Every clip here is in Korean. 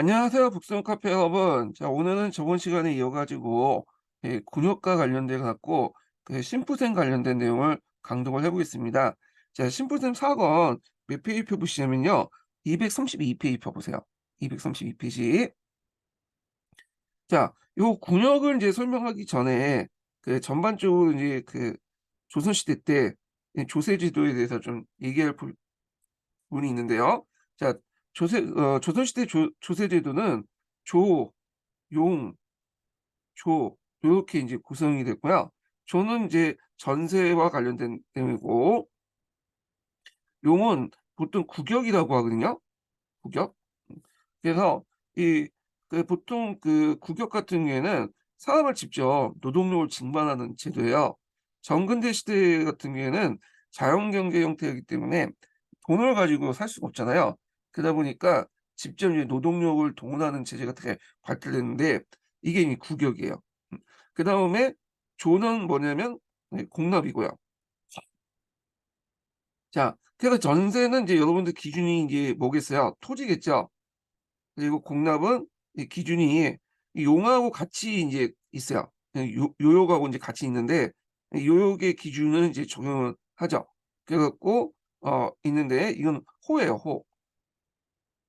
안녕하세요. 북스원 카페 여러분. 자, 오늘은 저번 시간에 이어가지고 곤욕과 관련돼 갖고 심부셈 관련된 내용을 강독을 해보겠습니다. 자, 심부셈 4권 몇 페이지 펴보시냐면요. 232페이지 펴보세요. 232페이지. 자, 요 곤욕을 이제 설명하기 전에 전반적으로 이제 조선시대 때 조세제도에 대해서 좀 얘기할 부분이 있는데요. 자, 조선시대 조세제도는 조, 용, 조 요렇게 이제 구성이 됐고요. 조는 이제 전세와 관련된 내용이고, 용은 보통 국역이라고 하거든요. 국역. 그래서 이 보통 국역 같은 경우에는 사람을 직접 노동력을 징발하는 제도예요. 정근대 시대 같은 경우에는 자연경제 형태이기 때문에 돈을 가지고 살 수가 없잖아요. 그러다 보니까 직접 이제 노동력을 동원하는 제재가 되게 발달됐는데 이게 이 국역이에요. 그다음에 조는 뭐냐면 공납이고요. 자, 그래서 전세는 이제 여러분들 기준이 이제 뭐겠어요? 토지겠죠. 그리고 공납은 이 기준이 이 용하고 같이 이제 있어요. 요역하고 이제 같이 있는데 이 요역의 기준은 이제 적용을 하죠. 그래 갖고 있는데 이건 호예요, 호.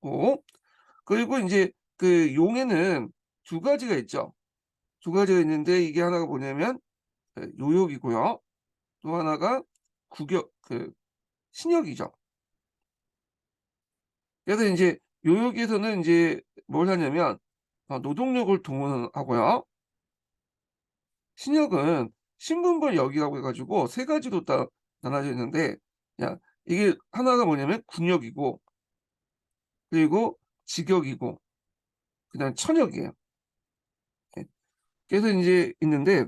호. 그리고 이제 용에는 두 가지가 있죠. 두 가지가 있는데 이게 하나가 뭐냐면 요역이고요. 또 하나가 국역 신역이죠. 그래서 이제 요역에서는 이제 뭘 하냐면 노동력을 동원하고요. 신역은 신분별 역이라고 해 가지고 세 가지로 딱 나눠져 있는데 야 이게 하나가 뭐냐면 군역이고 그리고 직역이고 그다음에 천역이에요. 예. 그래서 인제 있는데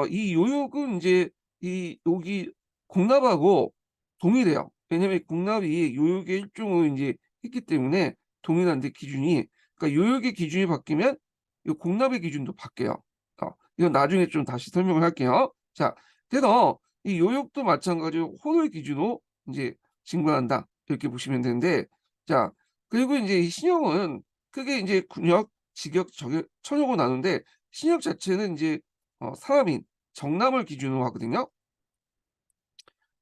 이 요역은 인제 이 여기 공납하고 동일해요. 왜냐면 공납이 요역의 일종으로 인제 했기 때문에 동일한데 기준이. 그러니까 요역의 기준이 바뀌면 이 공납의 기준도 바뀌어요. 이건 나중에 좀 다시 설명을 할게요. 자, 그래서 이 요역도 마찬가지로 호를 기준으로 인제 징벌한다 이렇게 보시면 되는데 자 그리고 인제 이 신형은 크게 인제 군역, 직역, 적역, 천역으로 나누는데 신역 자체는 인제 사람인 정남을 기준으로 하거든요.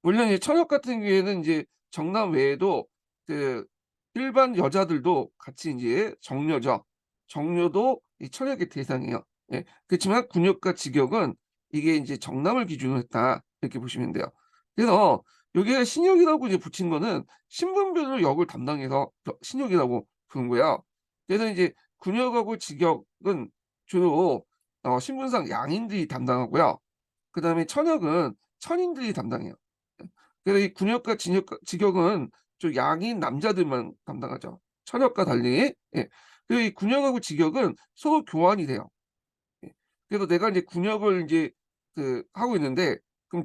물론 이제 천역 같은 경우에는 인제 정남 외에도 그 일반 여자들도 같이 인제 정려죠. 정려도 이 천역의 대상이에요. 예. 그렇지만 군역과 직역은 이게 인제 정남을 기준으로 했다 이렇게 보시면 돼요. 그래서 여기에 신역이라고 이제 붙인 거는 신분별로 역을 담당해서 신역이라고 부른 거예요. 그래서 이제 군역하고 직역은 주로 신분상 양인들이 담당하고요. 그다음에 천역은 천인들이 담당해요. 예. 그래서 이 군역과 직역은 좀 양인 남자들만 담당하죠. 천역과 달리. 예. 그리고 이 군역하고 직역은 서로 교환이 돼요. 예. 그래서 내가 인제 군역을 인제 하고 있는데 그럼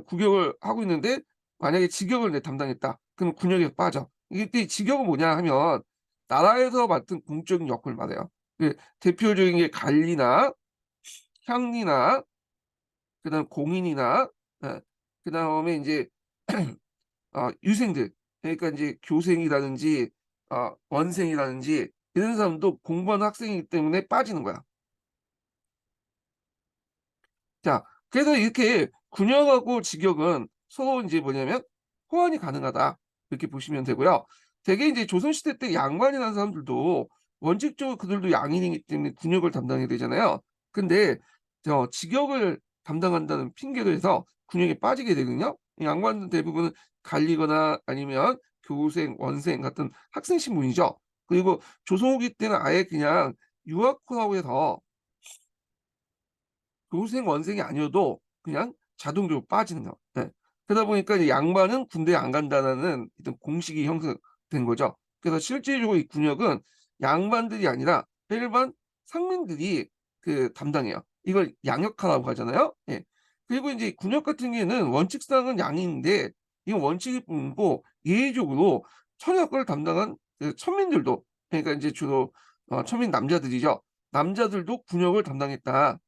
국역을 하고 있는데 만약에 직역을 내가 담당했다. 그럼 군역에서 빠져. 이때 직역은 뭐냐 하면 나라에서 맡은 공적인 역할을 말해요. 대표적인 게 관리나 향리나 그다음 공인이나 예 그다음에 인제 유생들 그러니까 인제 교생이라든지 원생이라든지 이런 사람도 공부하는 학생이기 때문에 빠지는 거야. 자 그래서 이렇게 군역하고 직역은 서로 인제 뭐냐면 호환이 가능하다 이렇게 보시면 되고요. 대개 인제 조선시대 때 양반이라는 사람들도 원칙적으로 그들도 양인이기 때문에 군역을 담당해야 되잖아요. 근데 직역을 담당한다는 핑계로 해서 군역에 빠지게 되거든요. 이 양반들 대부분은 관리거나 아니면 교생, 원생 같은 학생 신분이죠. 그리고 조선 후기 때는 아예 그냥 유학호라고 해서 교생 원생이 아니어도 그냥 자동적으로 빠지는 거. 예. 그러다 보니까 이제 양반은 군대에 안 간다라는 어떤 공식이 형성된 거죠. 그래서 실질적으로 이 군역은 양반들이 아니라 일반 상민들이 담당해요. 이걸 양역하라고 하잖아요. 예. 그리고 인제 군역 같은 경우에는 원칙상은 양인데 이건 원칙일 뿐이고 예외적으로 천역을 담당한 천민들도 그러니까 인제 주로 천민 남자들이죠. 남자들도 군역을 담당했다.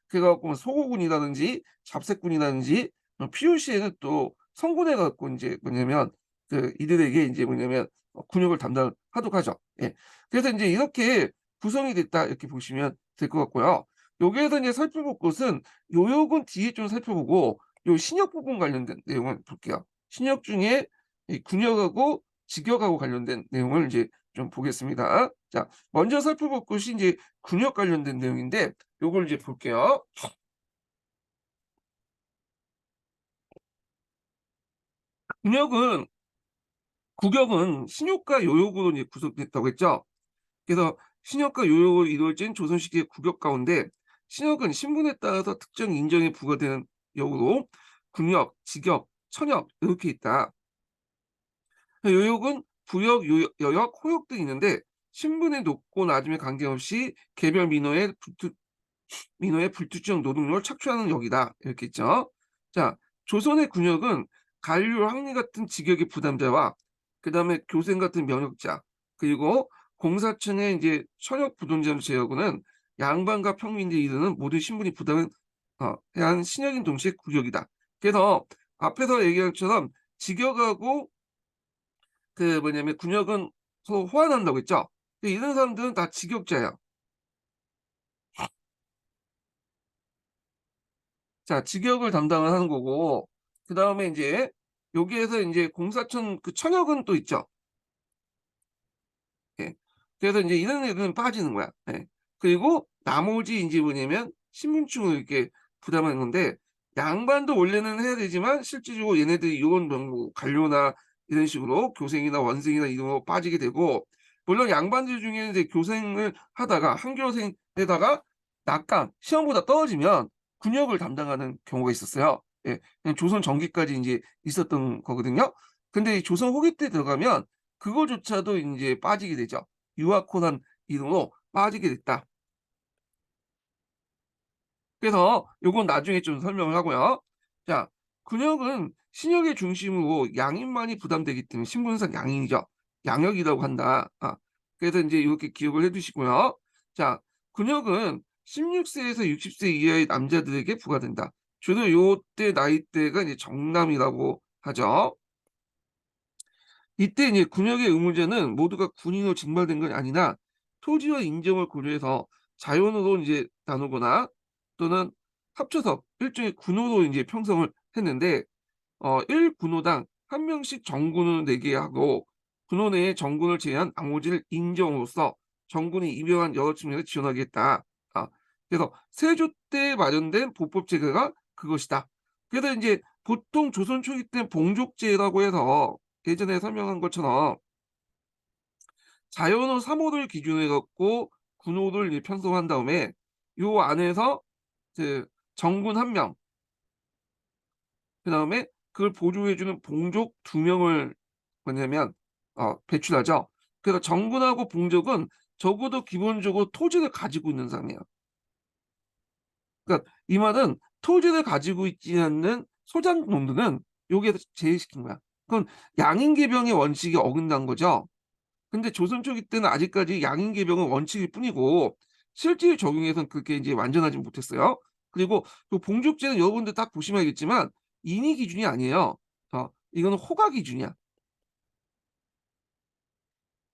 그래 갖고 뭐 소고군이라든지 잡색군이라든지 필요시에는 또 성군해 갖고 인제 뭐냐면 이들에게 인제 뭐냐면 군역을 담당하도록 하죠. 예. 그래서 이제 이렇게 구성이 됐다 이렇게 보시면 될 것 같고요. 여기에서 이제 살펴볼 것은 요역은 뒤에 좀 살펴보고 요 신역 부분 관련된 내용을 볼게요. 신역 중에 이 군역하고 직역하고 관련된 내용을 이제 좀 보겠습니다. 자, 먼저 살펴볼 것이 이제 군역 관련된 내용인데 요걸 이제 볼게요. 군역은 국역은 신역과 요역으로 이제 구성됐다고 했죠. 그래서 신역과 요역으로 이루어진 조선시기의 국역 가운데 신역은 신분에 따라서 특정 인정이 부과되는 역으로 군역, 직역, 천역 이렇게 있다. 요역은 부역, 여역, 호역 등이 있는데 신분의 높고 낮음에 관계없이 개별 민호의 불특정 노동력을 착취하는 역이다. 이렇게 있죠. 자, 조선의 군역은 관료, 항리 같은 직역의 부담자와 그다음에 교생 같은 면역자 그리고 공사층의 이제 천역 부동자를 제외하고는 양반과 평민들에 이르는 모든 신분이 부담을 해야 하는 신역인 동시에 국역이다. 그래서 앞에서 얘기한 것처럼 직역하고 그 뭐냐면 군역은 서로 호환한다고 했죠. 이런 사람들은 다 직역자예요. 자, 직역을 담당을 하는 거고, 그 다음에 이제 여기에서 이제 공사천 그 천역은 또 있죠. 예. 그래서 이제 이런 애들은 빠지는 거야. 예. 그리고 나머지 이제 뭐냐면 신분층을 이렇게 부담하는 건데 양반도 원래는 해야 되지만 실질적으로 얘네들이 요런 뭐 관료나 이런 식으로 교생이나 원생이나 이런 거 빠지게 되고 물론 양반들 중에는 이제 교생을 하다가 한교생에다가 낙강 시험보다 떨어지면 군역을 담당하는 경우가 있었어요. 예. 그냥 조선 전기까지 이제 있었던 거거든요. 근데 이 조선 후기 때 들어가면 그거조차도 인제 빠지게 되죠. 유아콘한 이름으로 빠지게 됐다. 그래서 요건 나중에 좀 설명을 하고요. 자, 군역은 신역의 중심으로 양인만이 부담되기 때문에 신분상 양인이죠. 양역이라고 한다. 그래서 인제 요렇게 기억을 해 두시고요. 자, 군역은 16 세에서 60세 이하의 남자들에게 부과된다. 주로 요때 나이대가 이제 정남이라고 하죠. 이때 이제 군역의 의무제는 모두가 군인으로 징발된 건 아니나 토지와 인정을 고려해서 자연으로 이제 나누거나 또는 합쳐서 일종의 군호로 이제 편성을 했는데 1 군호당 한 명씩 정군을 내게 하고 군호 내에 정군을 제외한 나머지를 인정으로써 정군이 임명한 여러 측면을 지원하게 했다. 그래서 세조 때 마련된 보법 제도가 그것이다. 그래서 인제 보통 조선 초기 때 봉족제라고 해서 예전에 설명한 것처럼 자연호 3 호를 기준으로 해 갖고 군호를 이제 편성한 다음에 요 안에서 그 정군 1 명 그다음에 그걸 보조해 주는 봉족 2 명을 뭐냐면 배출하죠. 그래서 정군하고 봉족은 적어도 기본적으로 토지를 가지고 있는 사람이에요. 그러니까 이 말은 토지를 가지고 있지 않는 소작농들은 여기에서 제외시킨 거야. 그건 양인계병의 원칙이 어긋난 거죠. 근데 조선 초기 때는 아직까지 양인계병은 원칙일 뿐이고 실제 적용에서는 그렇게 인제 완전하진 못했어요. 그리고 그 봉족제는 여러분들 딱 보시면 알겠지만 인위 기준이 아니에요. 이거는 호가 기준이야.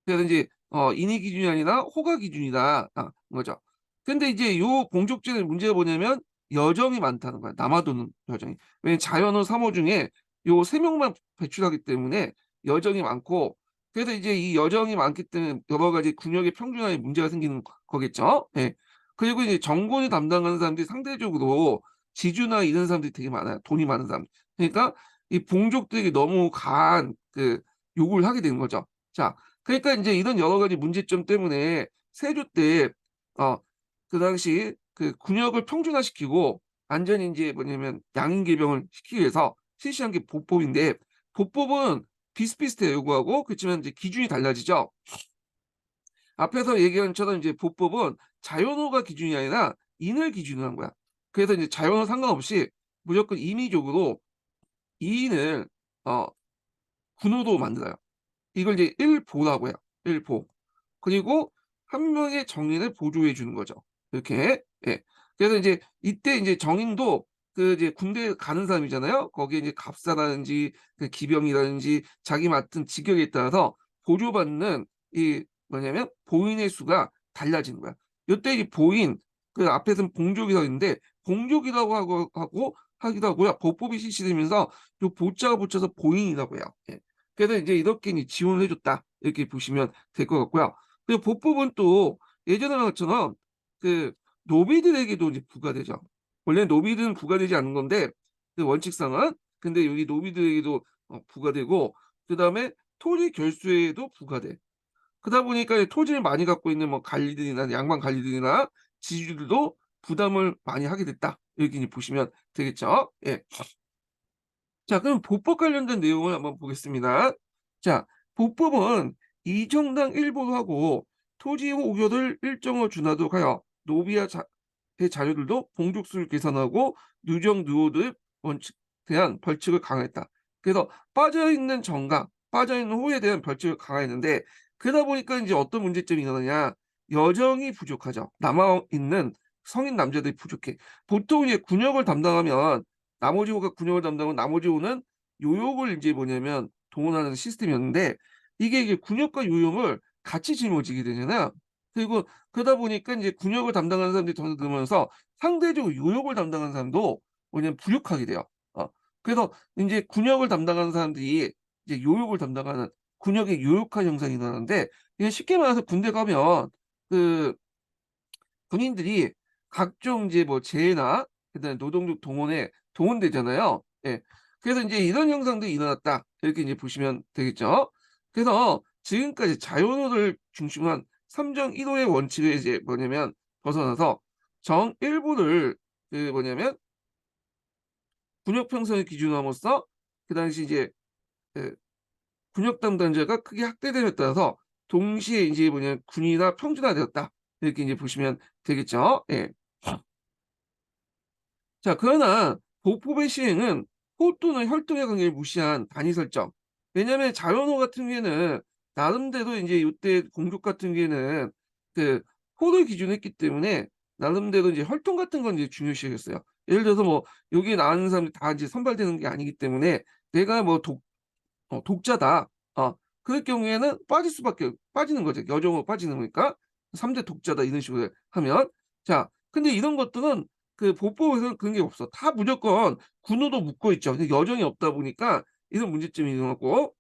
그래서 인제 인위 기준이 아니라 호가 기준이다. 그거죠. 근데 이제 요 공족제의 문제가 뭐냐면 여정이 많다는 거야, 남아도는 여정이. 왜냐면 자연호 3호 중에 요 3 명만 배출하기 때문에 여정이 많고 그래서 이제 이 여정이 많기 때문에 여러 가지 군역의 평준화에 문제가 생기는 거겠죠. 예. 그리고 이제 정권을 담당하는 사람들이 상대적으로 지주나 이런 사람들이 되게 많아요, 돈이 많은 사람들. 그러니까 이 봉족들에게 너무 과한 그 요구를 하게 되는 거죠. 자, 그러니까 인제 이런 여러 가지 문제점 때문에 세조 때 어 그 당시 그 군역을 평준화시키고 완전히 인제 뭐냐면 양인 계병을 시키기 위해서 실시한 게 보법인데 보법은 비슷비슷해요, 요거하고. 그렇지만 이제 기준이 달라지죠. 앞에서 얘기한 것처럼 이제 보법은 자연어가 기준이 아니라 인을 기준으로 한 거야. 그래서 이제 자연어 상관없이 무조건 임의적으로 이인을 어 군호로 만들어요. 이걸 이제 일보라고 해요. 일보. 그리고 한 명의 정인을 보조해 주는 거죠. 이렇게. 예. 그래서 이제 이때 인제 정인도 그 이제 군대에 가는 사람이잖아요. 거기에 이제 갑사라든지 그 기병이라든지 자기 맡은 직역에 따라서 보조받는 이 뭐냐면 보인의 수가 달라지는 거야. 요때 이 보인 그 앞에서는 봉족이 서 있는데 봉족이라고 하고 하기도 하고요. 보법이 실시되면서 요 보자가 붙여서 보인이라고 해요. 예. 그래서 이제 이렇게 이제 지원을 해 줬다. 이렇게 보시면 될 것 같고요. 그리고 보법은 또 예전에 것처럼 그 노비들에게도 이제 부과되죠. 원래는 노비들은 부과되지 않는 건데 그 원칙상은 근데 여기 노비들에게도 부과되고 그다음에 토지 결수에도 부과돼. 그러다 보니까 토지를 많이 갖고 있는 뭐 관리들이나 양반 관리들이나 지주들도 부담을 많이 하게 됐다. 이렇게 이제 보시면 되겠죠. 예. 자, 그럼 보법 관련된 내용을 한번 보겠습니다. 자, 보법은 이정당 일부로 하고 토지 오교를 일정을 준하도록 하여 노비와 의 자료들도 봉족수를 계산하고 누정 누호들 원칙 대한 벌칙을 강화했다. 그래서 빠져있는 정가, 빠져있는 호에 대한 벌칙을 강화했는데 그러다 보니까 이제 어떤 문제점이 일어나냐? 여정이 부족하죠. 남아 있는 성인 남자들이 부족해. 보통 이제 군역을 담당하면 나머지 호가 군역을 담당하고 나머지 호는 요역을 이제 뭐냐면 동원하는 시스템이었는데 이게 군역과 요역을 같이 짊어지게 되잖아요. 그리고 그러다 보니까 이제 군역을 담당하는 사람들이 더 늘면서 상대적으로 요역을 담당하는 사람도 뭐냐면 부족하게 돼요. 어. 그래서 인제 군역을 담당하는 사람들이 이제 요역을 담당하는 군역의 요역화 현상이 일어나는데 이게 쉽게 말해서 군대 가면 그 군인들이 각종 이제 뭐 재해나 그다음에 노동력 동원에 동원되잖아요. 예. 그래서 인제 '이런 현상들이 일어났다.' 이렇게 이제 보시면 되겠죠. 그래서 지금까지 자연호를 중심으로 한 삼정 1 호의 원칙을 이제 뭐냐면 벗어나서 정 일부를 그 뭐냐면 군역 편성의 기준으로 함으로써 그 당시 이제 그 군역 담당자가 크게 확대됨에 따라서 동시에 인제 뭐냐면 군이나 평준화되었다. 이렇게 인제 보시면 되겠죠. 예. 자, 그러나 보법의 시행은 호 또는 혈통의 관계를 무시한 단위 설정. 왜냐하면 자연호 같은 경우에는 나름대로 인제 요때 공족 같은 경우에는 그 호를 기준으로 했기 때문에 나름대로 이제 혈통 같은 건 이제 중요시 여겼어요. 예를 들어서 뭐 여기에 나오는 사람들이 다 이제 선발되는 게 아니기 때문에 내가 뭐 독자다. 그럴 경우에는 빠지는 거죠. 여정으로 빠지는 거니까. 3대 독자다 이런 식으로 하면. 자, 근데 이런 것들은 그 보법에서는 그런 게 없어. 다 무조건 군으로 묶어 있죠. 근데 여정이 없다 보니까 이런 문제점이 일어났고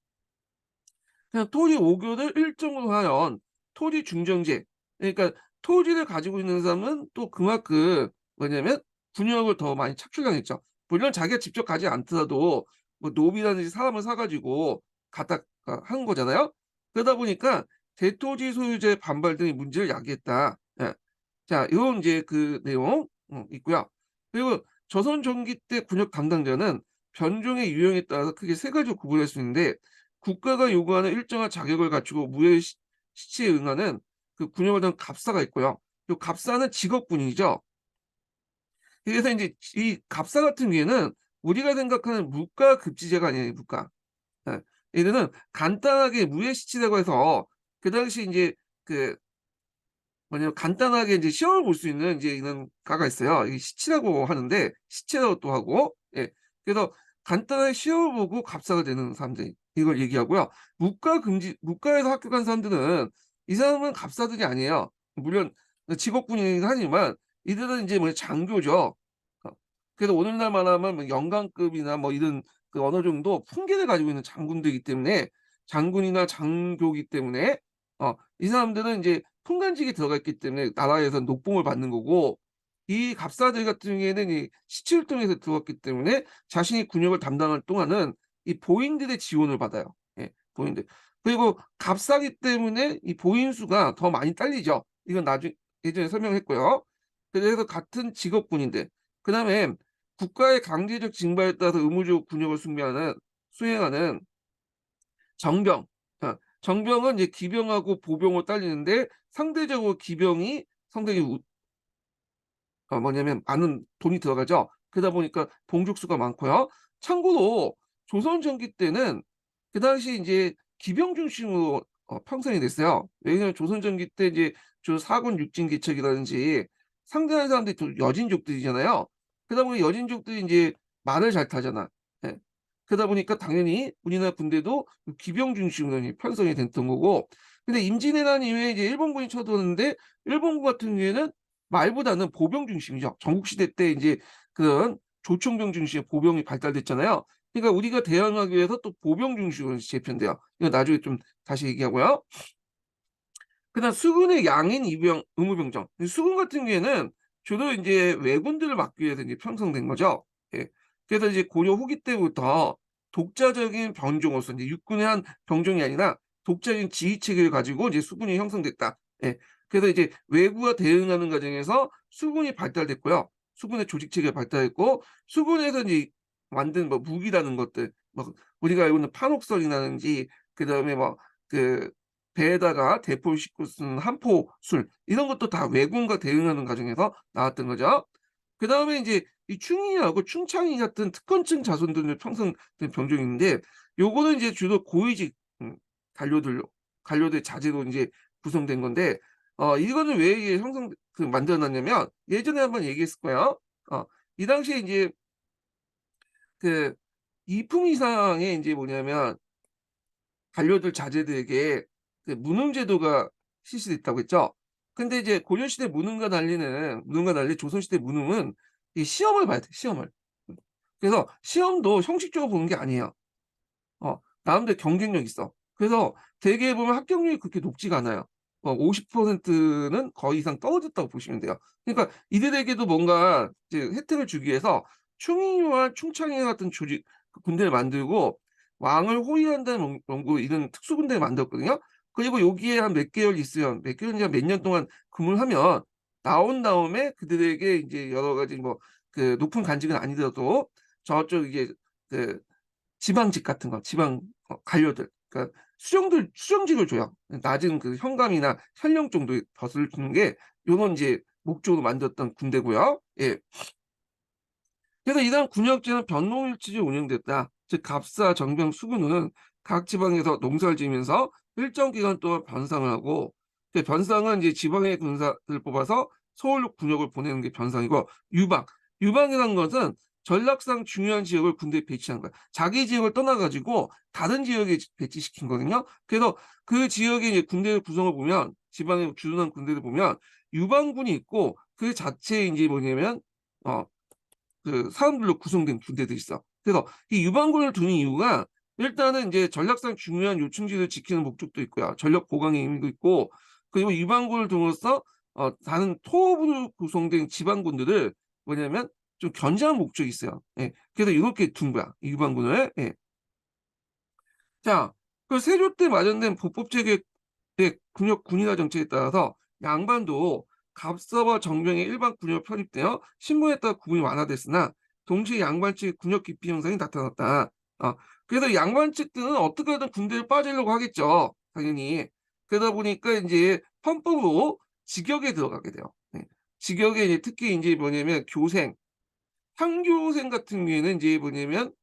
그냥 토지 오교를 일정으로 하연 토지 중정제. 그러니까 토지를 가지고 있는 사람은 또 그만큼 뭐냐면 군역을 더 많이 착출당했죠. 물론 자기가 직접 가지 않더라도 뭐 노비라든지 사람을 사 가지고 갖다 한 거잖아요. 그러다 보니까 대토지 소유자의 반발 등의 문제를 야기했다. 예. 자, 요런 이제 그 내용 있고요. 그리고 조선 전기 때 군역 담당자는 변종의 유형에 따라서 크게 세 가지로 구분할 수 있는데 국가가 요구하는 일정한 자격을 갖추고 무예 시치에 응하는 그 군역을 단 갑사가 있고요. 요 갑사는 직업군인이죠. 그래서 인제 이 갑사 같은 경우에는 우리가 생각하는 무과급지제가 아니에요, 무과. 예. 얘네는 간단하게 무예시치라고 해서 그 당시 인제 그 뭐냐면 간단하게 이제 시험을 볼 수 있는 이제 이런 과가 있어요. 이 시치라고 하는데 시치라고 또 하고 예. 그래서 간단하게 시험을 보고 갑사가 되는 사람들 이걸 얘기하고요. 문과에서 학교 간 사람들은 이 사람은 갑사들이 아니에요. 물론 직업군이긴 하지만 이들은 인제 뭐 장교죠. 어 그래서 오늘날 말하면 뭐 영관급이나 뭐 이런 그 어느 정도 품계를 가지고 있는 장군들이기 때문에 장군이나 장교이기 때문에 이 사람들은 인제 통간직에 들어가 있기 때문에 나라에서 녹봉을 받는 거고 이 갑사들 같은 경우에는 이 시치를 통해서 들어왔기 때문에 자신이 군역을 담당할 동안은 이 보인들의 지원을 받아요. 예 보인들. 그리고 갑사기 때문에 이 보인 수가 더 많이 딸리죠. 이건 예전에 설명했고요. 그래서 같은 직업군인들 그다음에 국가의 강제적 징발에 따라서 의무적으로 군역을 수행하는 정병. 정병은 이제 기병하고 보병으로 딸리는데 상대적으로 기병이 상당히 뭐냐면 많은 돈이 들어가죠. 그러다 보니까 봉족수가 많고요. 참고로 조선 전기 때는 그 당시 인제 기병 중심으로 편성이 됐어요. 왜냐하면 조선 전기 때 이제 주 4군 육진 계책이라든지 상대하는 사람들이 또 여진족들이잖아요. 그러다 보니 여진족들이 인제 말을 잘 타잖아. 예. 그러다 보니까 당연히 우리나라 군대도 기병 중심으로 편성이 됐던 거고, 근데 임진왜란 이후에 이제 일본군이 쳐들었는데 일본군 같은 경우에는 말보다는 보병 중심이죠. 전국시대 때 이제 그런 조총병 중심의 보병이 발달됐잖아요. 그러니까 우리가 대항하기 위해서 또 보병 중심으로 재편돼요. 이거 나중에 좀 다시 얘기하고요. 그다음 수군의 양인 이병 의무병정. 수군 같은 경우에는 주로 이제 왜군들을 막기 위해서 이제 편성된 거죠. 예. 그래서 이제 고려 후기 때부터 독자적인 병종으로서 이제 육군의 한 병종이 아니라 독자적인 지휘 체계를 가지고 이제 수군이 형성됐다. 예. 그래서 이제 외구와 대응하는 과정에서 수군이 발달됐고요. 수군의 조직 체계가 발달했고, 수군에서 이제 만든 뭐 무기라는 것들, 뭐 우리가 알고 있는 판옥선이라든지, 그다음에 뭐 그 배에다가 대포를 싣고 쓰는 함포술, 이런 것도 다 왜군과 대응하는 과정에서 나왔던 거죠. 그다음에 이제 이 충의하고 충창이 같은 특권층 자손들로 형성된 병종인데, 요거는 이제 주로 고위직 관료들 자제로 이제 구성된 건데, 이거는 왜 이게 만들어 놨냐면, 예전에 한번 얘기했을 거예요. 이 당시에 이제 그 이품 이상의 이제 뭐냐면 관료들 자제들에게 그 무능 제도가 실시됐다고 했죠. 근데 이제 고려시대 무능과 달리 조선시대 무능은 이 시험을 봐야 돼, 시험을. 그래서 시험도 형식적으로 보는 게 아니에요. 나름대로 경쟁력이 있어. 그래서 대개 보면 합격률이 그렇게 높지가 않아요. 50%는 거의 이상 떨어졌다고 보시면 돼요. 그러니까 이들에게도 뭔가 이제 혜택을 주기 위해서 충의와 충창회 같은 조직, 그 군대를 만들고 왕을 호위한다는 명목으로 이런 특수군대를 만들었거든요. 그리고 여기에 한 몇 개월 있으면, 몇 개월이냐 몇 년 동안 근무를 하면 나온 다음에 그들에게 이제 여러 가지 뭐 그 높은 관직은 아니더라도 저쪽 이게 그 지방직 같은 거, 지방 관료들, 그러니까 수령직을 줘요. 낮은 그 현감이나 현령 정도의 벼슬을 주는 게 요런 이제 목적으로 만들었던 군대고요. 예. 그래서 이러한 군역제는 변농일치제 운영됐다. 즉 갑사, 정병, 수군은 각 지방에서 농사를 지으면서 일정 기간 동안 변상을 하고, 그 변상은 이제 지방의 군사들을 뽑아서 서울로 군역을 보내는 게 변상이고, 유방이라는 것은 전략상 중요한 지역을 군대에 배치한 거야. 자기 지역을 떠나가지고 다른 지역에 배치시킨 거거든요. 그래서 그 지역의 이제 군대 구성을 보면, 지방에 주둔한 군대를 보면 유방군이 있고, 그 자체에 이제 뭐냐면 그 사람들로 구성된 군대들이 있어. 그래서 이 유방군을 두는 이유가, 일단은 이제 전략상 중요한 요충지를 지키는 목적도 있고요. 전력 보강의 의미도 있고, 그리고 유방군을 둠으로써 다른 토업으로 구성된 지방군들을 뭐냐면 좀 견제하는 목적이 있어요. 예. 그래서 이렇게 둔 거야, 이 유방군을. 예. 자, 그 세조 때 마련된 보법제의 군역 군인화 정책에 따라서 양반도 갑사와 정병의 일반 군역으로 편입되어 신분에 따라 구분이 완화됐으나, 동시에 양반 측의 군역 기피 현상이 나타났다. 그래서 양반 측들은 어떻게든 군대를 빠지려고 하겠죠, 당연히. 그러다 보니까 이제 헌법으로 직역에 들어가게 돼요. 네. 직역에 이제 특히 이제 뭐냐면 교생, 향교생 같은 경우에는 이제 뭐냐면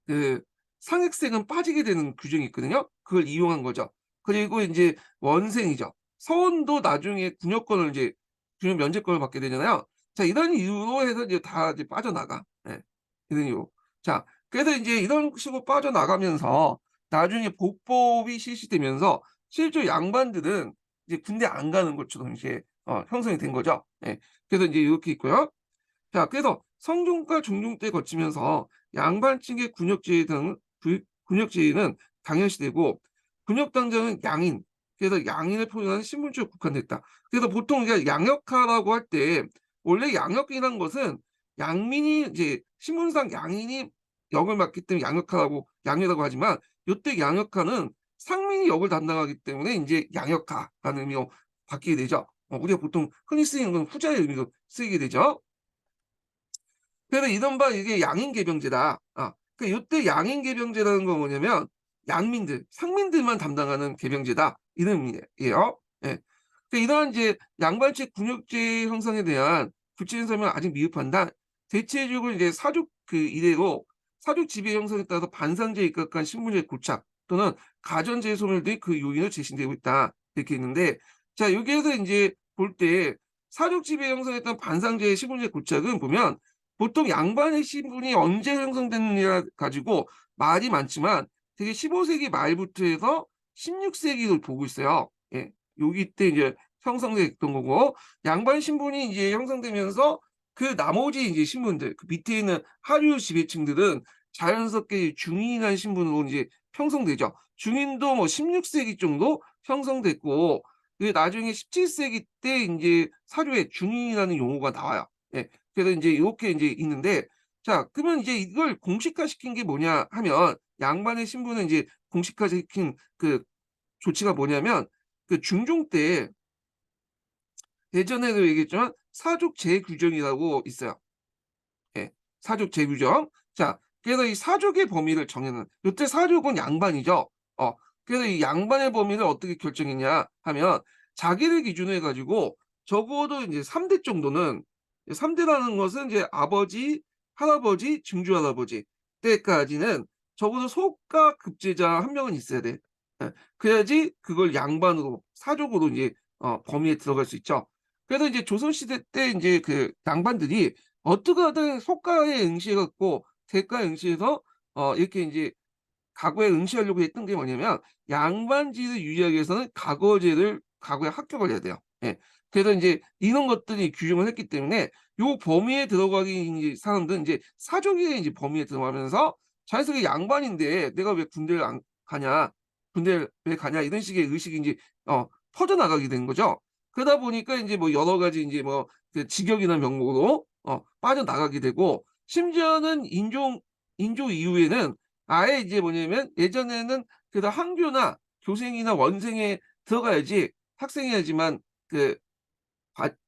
그 상액세금 빠지게 되는 규정이 있거든요. 그걸 이용한 거죠. 그리고 이제 원생이죠. 서원도 나중에 군역권을 이제 군역 면제권을 받게 되잖아요. 자, 이런 이유로 해서 이제 다 이제 빠져나가. 예. 이런 이유. 자, 그래서 이제 이런 식으로 빠져나가면서 나중에 복법이 실시되면서 실제 양반들은 이제 군대 안 가는 것처럼 이제 형성이 된 거죠. 예. 그래서 이제 이렇게 있고요. 자, 그래서 성종과 중종 때 거치면서 양반층의 군역제의는 당연시되고, 군역당장은 양인, 그래서 양인을 표현하는 신분제로 국한됐다. 그래서 보통 이제 양역하라고 할 때, 원래 양역이라는 것은 양민이 이제 신분상 양인이 역을 맡기 때문에 양역이라고 하지만, 이때 양역하는 상민이 역을 담당하기 때문에 이제 양역하라는 의미로 바뀌게 되죠. 우리가 보통 흔히 쓰이는 건 후자의 의미로 쓰이게 되죠. 그래서 이른바 이게 양인계병제다. 그 이때 양인계병제라는 건 뭐냐면 양민들, 상민들만 담당하는 계병제다, 이런 의미예요. 예. 그 이러한 이제 양반식 군역제 형성에 대한 구체적인 설명은 아직 미흡한다. 대체적으로 이제 사족 그 이래로 사족 지배 형성에 따라서 반상제에 입각한 신분제 고착 또는 가전제 소멸 등이 그 요인으로 제시되고 있다, 이렇게 있는데, 자, 여기에서 이제 볼 때 사족 지배 형성에 따른 반상제의 신분제 고착은 보면 보통 양반의 신분이 언제 형성됐느냐 가지고 말이 많지만 되게 15세기 말부터 해서 16세기를 보고 있어요. 예. 여기 때 이제 형성됐던 거고, 양반 신분이 이제 형성되면서 그 나머지 이제 신분들, 그 밑에 있는 하류 지배층들은 자연스럽게 중인이라는 신분으로 이제 형성되죠. 중인도 뭐 16세기 정도 형성됐고, 그 나중에 17세기 때 이제 사료에 중인이라는 용어가 나와요. 예. 그래서 이제 이렇게 이제 있는데, 자, 그러면 이제 이걸 공식화시킨 게 뭐냐 하면, 양반의 신분을 이제 공식화시킨 그 조치가 뭐냐면, 그 중종 때 예전에도 얘기했지만 사족 재규정이라고 있어요. 예. 사족 재규정. 자, 그래서 이 사족의 범위를 정해는, 요때 사족은 양반이죠. 그래서 이 양반의 범위를 어떻게 결정했냐 하면, 자기를 기준으로 해 가지고 적어도 이제 3대 정도는, 3대라는 것은 이제 아버지, 할아버지, 증조할아버지 때까지는 적어도 소가 급제자 한 명은 있어야 돼. 예. 그래야지 그걸 양반으로, 사족으로 이제 범위에 들어갈 수 있죠. 그래서 이제 조선시대 때 이제 그 양반들이 어떻게 하든 속가에 응시해 갖고 대가에 응시해서 이렇게 인제 과거에 응시하려고 했던 게 뭐냐면, 양반지를 유지하기 위해서는 과거에 합격을 해야 돼요. 예. 그래서 인제 이런 것들이 규정을 했기 때문에 요 범위에 들어가기 인제 사람들은 인제 사족의 인제 범위에 들어가면서 자연스럽게 '양반인데 내가 왜 군대를 안 가냐. 군대를 왜 가냐.' 이런 식의 의식이 인제 퍼져나가게 된 거죠. 그러다 보니까 인제 뭐 여러 가지 인제 뭐 그 직역이라는 명목으로 빠져나가게 되고, 심지어는 인조 이후에는 아예 이제 뭐냐면, 예전에는 그래도 항교나 교생이나 원생에 들어가야지 학생해야지만 그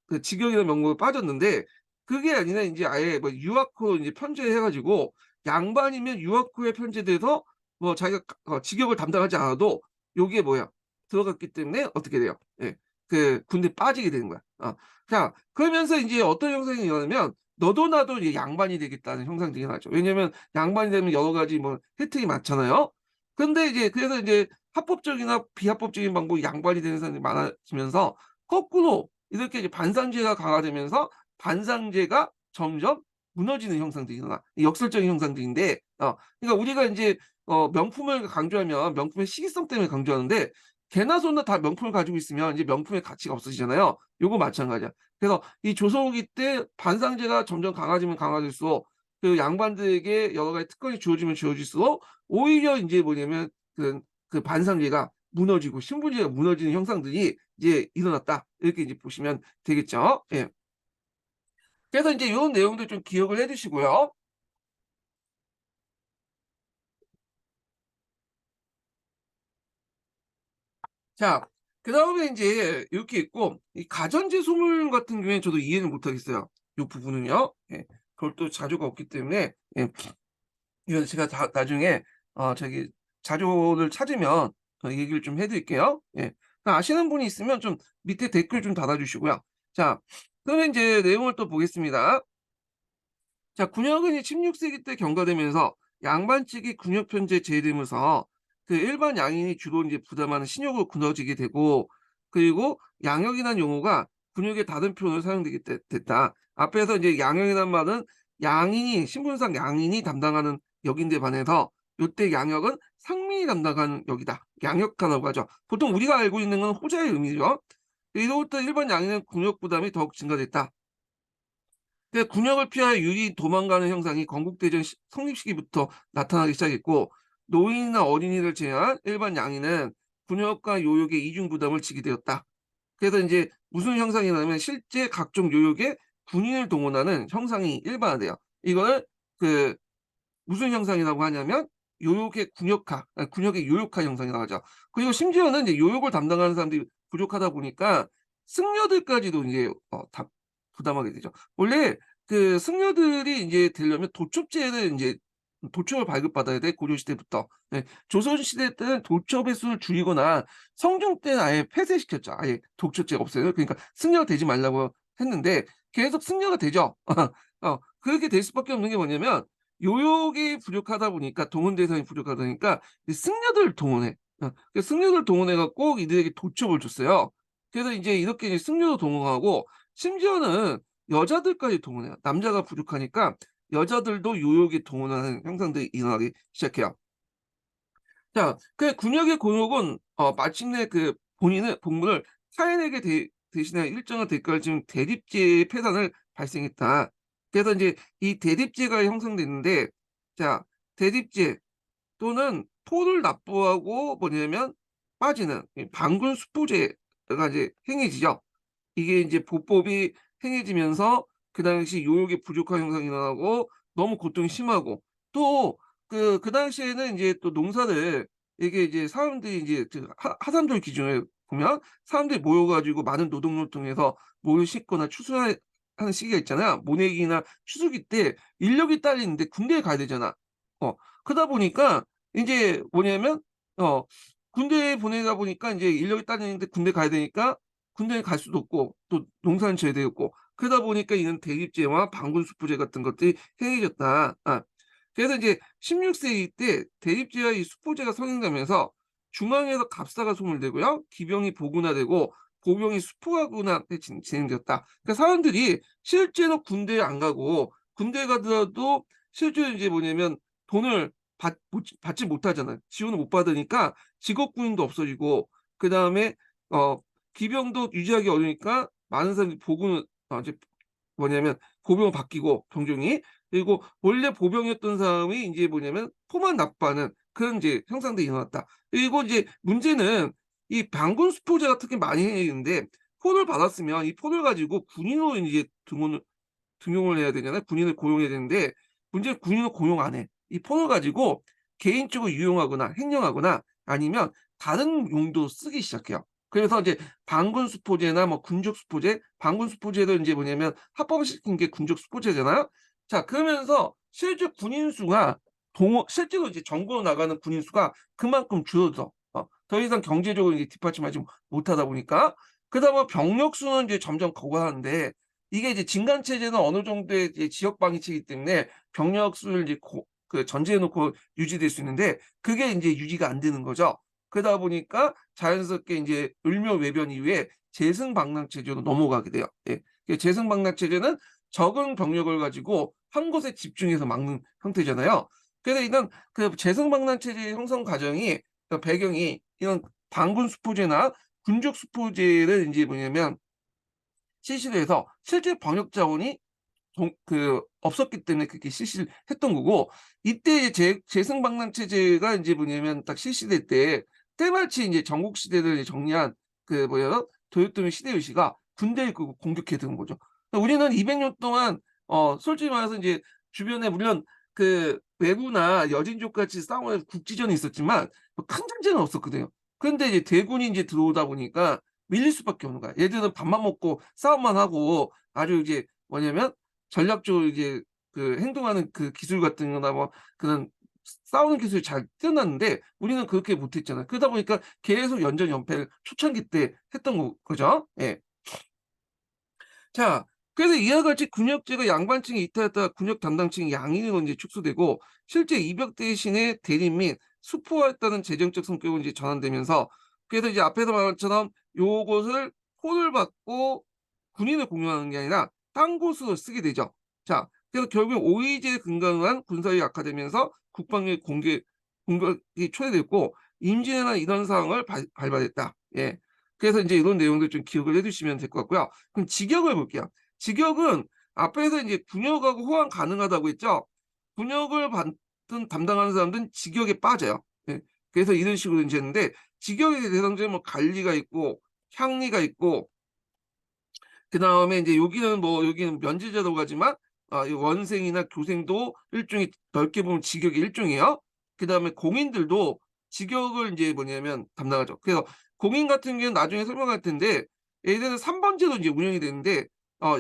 그 직역이라는 명목으로 빠졌는데, 그게 아니라 인제 아예 뭐 유학으로 인제 편제해 가지고 양반이면 유학후에 편제돼서 뭐 자기가 직역을 담당하지 않아도 요게 뭐야 들어갔기 때문에 어떻게 돼요? 예. 그 군대에 빠지게 되는 거야. 자, 그러면서 인제 어떤 형성이 일어나면, 너도 나도 이제 양반이 되겠다는 형상들이 나죠. 왜냐면 양반이 되면 여러 가지 뭐 혜택이 많잖아요. 근데 이제 그래서 이제 합법적이나 비합법적인 방법으로 양반이 되는 사람들이 많아지면서, 거꾸로 이렇게 이제 반상제가 강화되면서 반상제가 점점 무너지는 형상들이 일어나. 이 역설적인 형상들인데, 그러니까 우리가 인제 명품을 강조하면 명품의 시기성 때문에 강조하는데, 개나 소나 다 명품을 가지고 있으면 이제 명품의 가치가 없어지잖아요. 요거 마찬가지야. 그래서 이 조선 후기 때 반상제가 점점 강화지면 강화될수록 그 양반들에게 여러 가지 특권이 주어지면 주어질수록 오히려 인제 뭐냐면 그 반상제가 무너지고 신분제가 무너지는 형상들이 이제 일어났다. 이렇게 이제 보시면 되겠죠. 예. 그래서 인제 요런 내용들 좀 기억을 해 두시고요. 자, 그다음에 인제 이렇게 있고, 이 가전제 소물 같은 경우에는 저도 이해를 못 하겠어요. 요 부분은요. 예. 그걸 또 자료가 없기 때문에, 예. 이건 제가 다 나중에 저기 자료를 찾으면 얘기를 좀 해 드릴게요. 예. 아시는 분이 있으면 좀 밑에 댓글 좀 달아 주시고요. 자, 그러면 인제 내용을 또 보겠습니다. 자, 군역은 이 16세기 때 경과되면서 양반 측이 군역 편제에 제외되면서 그 일반 양인이 주로 이제 부담하는 신역으로 굳어지게 되고, 그리고 양역이라는 용어가 군역의 다른 표현으로 사용되게 됐다. 앞에서 이제 양역이라는 말은 양인이, 신분상 양인이 담당하는 역인데 반해서 요때 양역은 상민이 담당하는 역이다. 양역하라고 하죠. 보통 우리가 알고 있는 건 호자의 의미죠. 이로부터 일반 양인의 군역 부담이 더욱 증가됐다. 군역을 피하여 유리 도망가는 형상이 건국대전 성립 시기부터 나타나기 시작했고, 노인이나 어린이를 제외한 일반 양인은 군역과 요역의 이중 부담을 지게 되었다. 그래서 인제 무슨 형상이냐면, 실제 각종 요역에 군인을 동원하는 형상이 일반화돼요. 이거를 그 무슨 형상이라고 하냐면 요역의 군역화, 군역의 요역화 형상이라고 하죠. 그리고 심지어는 이제 요역을 담당하는 사람들이 부족하다 보니까 승려들까지도 이제 다 부담하게 되죠. 원래 그 승려들이 인제 되려면 도첩제를 인제 도첩을 발급받아야 돼, 고려시대부터. 예. 조선시대 때는 도첩의 수를 줄이거나 성종 때는 아예 폐쇄시켰죠. 아예 도첩제가 없어요. 그러니까 승려가 되지 말라고 했는데 계속 승려가 되죠. 그렇게 될 수밖에 없는 게 뭐냐면, 요역이 부족하다 보니까, 동원 대상이 부족하다 보니까 이 승려들을 동원해. 그 승려들 동원해 갖고 이들에게 도첩을 줬어요. 그래서 인제 이렇게 이제 승려도 동원하고, 심지어는 여자들까지 동원해요. 남자가 부족하니까 여자들도 요요기 동원하는 현상들이 일어나기 시작해요. 자, 그 군역의 곤욕은 마침내 그 본인의 본분을 타인에게 대신해 일정한 대가를 지금 대립제의 폐단을 발생했다. 그래서 이제 이 대립제가 형성됐는데, 자, 대립제 또는 토를 납부하고 뭐냐면 빠지는 이 반군 수포제가 이제 행해지죠. 이게 이제 보법이 행해지면서 그 당시 요역의 부족한 현상이 일어나고 너무 고통이 심하고, 또 그 당시에는 이제 또 농사를, 이게 이제 사람들이 이제 그 하산돌 기준을 보면 사람들이 모여 가지고 많은 노동요를 통해서 모를 싣거나 추수하는 시기가 있잖아요. 모내기나 추수기 때 인력이 딸리는데 군대에 가야 되잖아. 어 그러다 보니까 인제 뭐냐면 어 군대에 보내다 보니까 인제 인력이 딸리는데 군대 가야 되니까 군대에 갈 수도 없고 또 농사는 져야 되겠고, 그러다 보니까 이런 대립제와 반군 수포제 같은 것들이 행해졌다. 그래서 이제 16 세기 때 대립제와 이 수포제가 성행되면서 중앙에서 갑사가 소멸되고요. 기병이 보군화되고 보병이 수포화군화 진행되었다. 그러니까 사람들이 실제로 군대에 안 가고, 군대에 가더라도 실제로 이제 뭐냐면 돈을 받지 못하잖아요. 지원을 못 받으니까 직업군인도 없어지고, 그다음에 어 기병도 유지하기 어려우니까 많은 사람들이 보군을 이제 뭐냐면 보병으로 바뀌고 병종이, 그리고 원래 보병이었던 사람이 인제 뭐냐면 포만 납부하는 그런 인제 형상들이 일어났다. 그리고 이제 문제는 이 반군 수포제가 특히 많이 생기는데, 포를 받았으면 이 포를 가지고 군인으로 인제 등용을 해야 되잖아요. 군인을 고용해야 되는데 문제는 군인을 고용 안 해. 이 폰을 가지고 개인적으로 유용하거나 횡령하거나 아니면 다른 용도로 쓰기 시작해요. 그래서 이제 반군 수포제나 뭐 군적 수포제, 반군 수포제도 인제 뭐냐면 합법화시킨 게 군적 수포제잖아요. 자, 그러면서 실제 군인 수가 실제로 이제 전국으로 나가는 군인 수가 그만큼 줄어들어. 더 이상 경제적으로 이제 뒷받침하지 못하다 보니까. 그러다 보면 병력 수는 이제 점점 고갈하는데, 이게 이제 진간 체제는 어느 정도의 이제 지역 방위치이기 때문에 병력 수를 이제 전제해 놓고 유지될 수 있는데, 그게 인제 유지가 안 되는 거죠. 그러다 보니까 자연스럽게 인제 을묘외변 이후에 재승방랑 체제로 넘어가게 돼요. 예. 재승방랑 체제는 적은 병력을 가지고 한 곳에 집중해서 막는 형태잖아요. 그래서 이런 그 재승방랑 체제의 형성 과정이, 그 배경이 이런 반군 수포제나 군적 수포제를 인제 뭐냐면 실시를 해서 실제 병력 자원이 없었기 때문에 그렇게 실시를 했던 거고, 이때 재승방랑 체제가 인제 뭐냐면 딱 실시될 때 때마치 인제 전국 시대를 이제 정리한 그 뭐야 도요토미 히데요시가 군대를 이끌고 공격해 들어온 거죠. 그러니까 우리는 200년 동안 솔직히 말해서 인제 주변에 물론 그 왜구나 여진족 같이 싸우는 국지전이 있었지만 뭐 큰 전쟁은 없었거든요. 그런데 이제 대군이 인제 들어오다 보니까 밀릴 수밖에 없는 거야. 얘들은 밥만 먹고 싸움만 하고 아주 이제 뭐냐면 전략적으로 이제 그 행동하는 그 기술 같은 거나 뭐 그런 싸우는 기술이 잘 뛰어났는데 우리는 그렇게 못했잖아요. 그러다 보니까 계속 연전연패를 초창기 때 했던 거죠. 예. 자, 그래서 이와 같이 군역제가 양반층이 이탈했다가 군역 담당층이 양인으로 인제 축소되고, 실제 이벽 대신에 대립 및 수포화했다는 재정적 성격으로 이제 전환되면서, 그래서 이제 앞에서 말한 것처럼 요것을 폰을 받고 군인을 공용하는 게 아니라 딴 곳으로 쓰게 되죠. 자, 그래서 결국 오이제에 근거한 군사력이 약화되면서 국방력 공격이 초래됐고, 임진왜란 이런 상황을 발발했다. 예. 그래서 인제 이런 내용들 좀 기억을 해 두시면 될 것 같고요. 그럼 직역을 볼게요. 직역은 앞에서 인제 군역하고 호환 가능하다고 했죠. 군역을 담당하는 사람들은 직역에 빠져요. 예. 그래서 이런 식으로 인제 했는데, 직역의 대상자는 뭐 관리가 있고 향리가 있고, 그다음에 인제 여기는 면제제도로 가지만 이 원생이나 교생도 일종의 넓게 보면 직역의 일종이에요. 그다음에 공인들도 직역을 인제 뭐냐면 담당하죠. 그래서 공인 같은 경우는 나중에 설명할 텐데, 얘네들은 3 번제로 인제 운영이 되는데,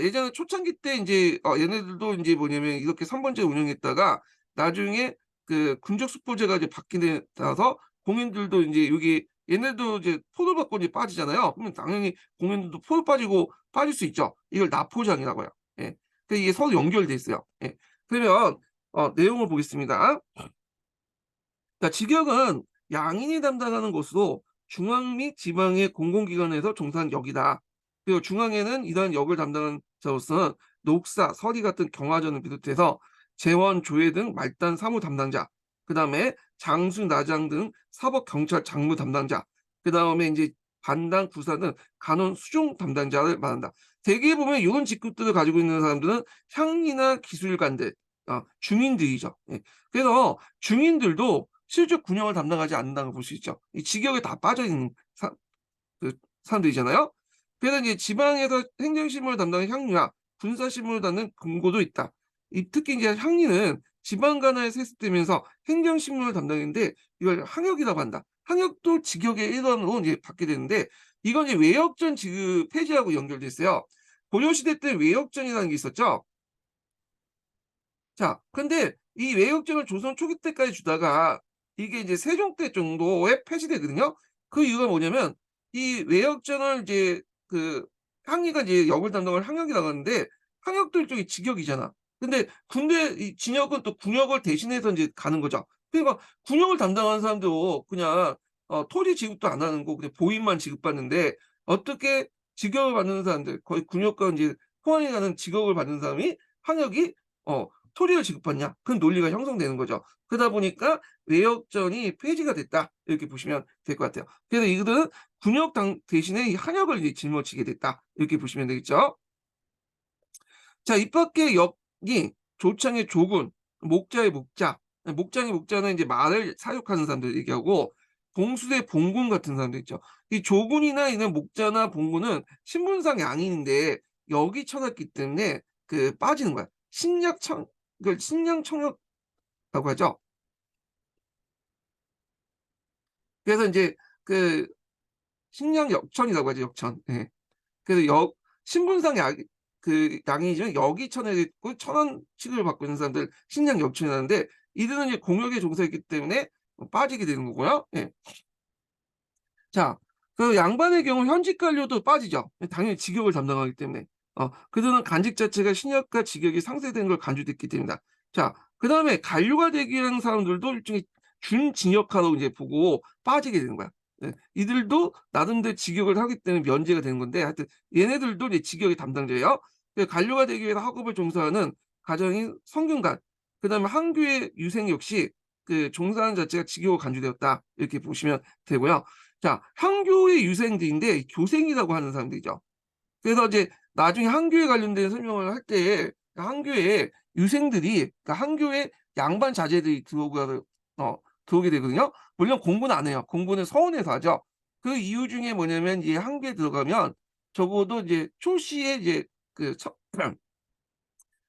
예전에 초창기 때 인제 얘네들도 인제 뭐냐면 이렇게 3 번제로 운영했다가 나중에 그 군적 수포제가 이제 바뀌는 따라서 공인들도 인제 여기 얘네도 이제 포를 받고 이제 빠지잖아요. 그러면 당연히 공인들도 포를 빠질 수 있죠. 이걸 납포장이라고 해요. 예. 이게 서로 연결돼 있어요. 예. 그러면 내용을 보겠습니다. 그러니까 직역은 양인이 담당하는 것으로 중앙 및 지방의 공공기관에서 종사하는 역이다. 그리고 중앙에는 이러한 역을 담당하는 자로서는 녹사, 서리 같은 경화전을 비롯해서 재원, 조회 등 말단 사무 담당자, 그다음에 장수, 나장 등 사법 경찰 장무 담당자, 그다음에 이제 반당, 구사 등 간원, 수종 담당자를 말한다. 대개 보면 이런 직급들을 가지고 있는 사람들은 향리나 기술관들, 중인들이죠. 예. 그래서 중인들도 실제 군역을 담당하지 않는다고 볼 수 있죠. 이 직역에 다 빠져 있는 그 사람들이잖아요. 그래서 이제 지방에서 행정실무를 담당하는 향리와 군사실무를 담당하는 금고도 있다. 특히 이제 향리는 지방 관할에 세습되면서 행정실무를 담당했는데 이걸 항역이라고 한다. 항역도 직역의 일환으로 이제 받게 되는데 이건 이제 외역전 지급 폐지하고 연결돼 있어요. 고려시대 때 외역전이라는 게 있었죠. 자, 근데 이 외역전을 조선 초기 때까지 주다가 이게 이제 세종 때 정도에 폐지되거든요. 그 이유가 뭐냐면 이 외역전을 이제 그 항의가 이제 역을 담당을 항역이라고 하는데 항역도 일종의 직역이잖아. 근데 군대 이 진역은 또 군역을 대신해서 이제 가는 거죠. 그러니까 군역을 담당하는 사람도 그냥 토지 지급도 안 하는 거 그냥 보임만 지급받는데 어떻게 직역을 받는 사람들 거의 군역과 이제 호환이 가는 직역을 받는 사람이 항역이 어 토리를 지급받냐? 그런 논리가 형성되는 거죠. 그러다 보니까 외역전이 폐지가 됐다. 이렇게 보시면 될 것 같아요. 그래서 이들은 군역 대신에 이 한역을 이제 짊어지게 됐다. 이렇게 보시면 되겠죠. 자, 이 밖에 역이 조창의 조군, 목자의 목자, 목장의 목자는 이제 말을 사육하는 사람들 얘기하고 봉수의 봉군 같은 사람들 있죠. 이 조군이나 이런 목자나 봉군은 신분상 양인인데 역이 쳐놨기 때문에 그 빠지는 거야. 식량청 그걸 식량청역이라고 하죠. 그래서 이제 그 식량역천이라고 하죠. 역천. 예. 그래서 역 신분상 약 그 양이지만 역이 천에 있고 천원 취급을 받고 있는 사람들 식량역천이라는데 이들은 이제 공역에 종사했기 때문에 빠지게 되는 거고요. 예. 자, 그 양반의 경우 현직 관료도 빠지죠. 당연히 직역을 담당하기 때문에. 그들은 간직 자체가 신역과 직역이 상쇄되는 걸 간주됐기 때문이다. 자, 그다음에 관료가 되기 위한 사람들도 일종의 준직역화로 이제 보고 빠지게 되는 거야. 예, 이들도 나름대로 직역을 하기 때문에 면제가 되는 건데 하여튼 얘네들도 이제 직역의 담당자예요. 관료가 되기 위해서 학업을 종사하는 가정인 성균관, 그다음에 한교의 유생 역시 그 종사하는 자체가 직역으로 간주되었다. 이렇게 보시면 되고요. 자, 한교의 유생들인데 교생이라고 하는 사람들이죠. 그래서 이제 나중에 한교에 관련된 설명을 할 때 한교의 유생들이 그러니까 한교의 양반 자제들이 들어오게 되거든요. 물론 공부는 안 해요. 공부는 서원에서 하죠. 그 이유 중에 뭐냐면 이 한교에 들어가면 적어도 이제 초시에 이제 그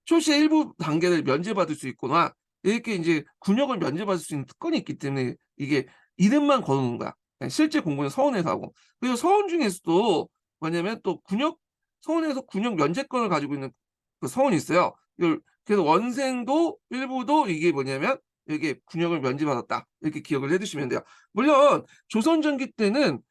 출시의 일부 단계를 면제받을 수 있거나 이렇게 인제 군역을 면제받을 수 있는 특권이 있기 때문에 이게 이름만 걸어 놓은 거야. 예 실제 공부는 서원에서 하고. 그리고 서원 중에서도 뭐냐면 또 서원에서 군역 면제권을 가지고 있는 그 서원이 있어요. 이걸 그래서 원생도 일부도 이게 뭐냐면 이게 군역을 면제받았다. 이렇게 기억을 해 두시면 돼요. 물론 조선 전기 때는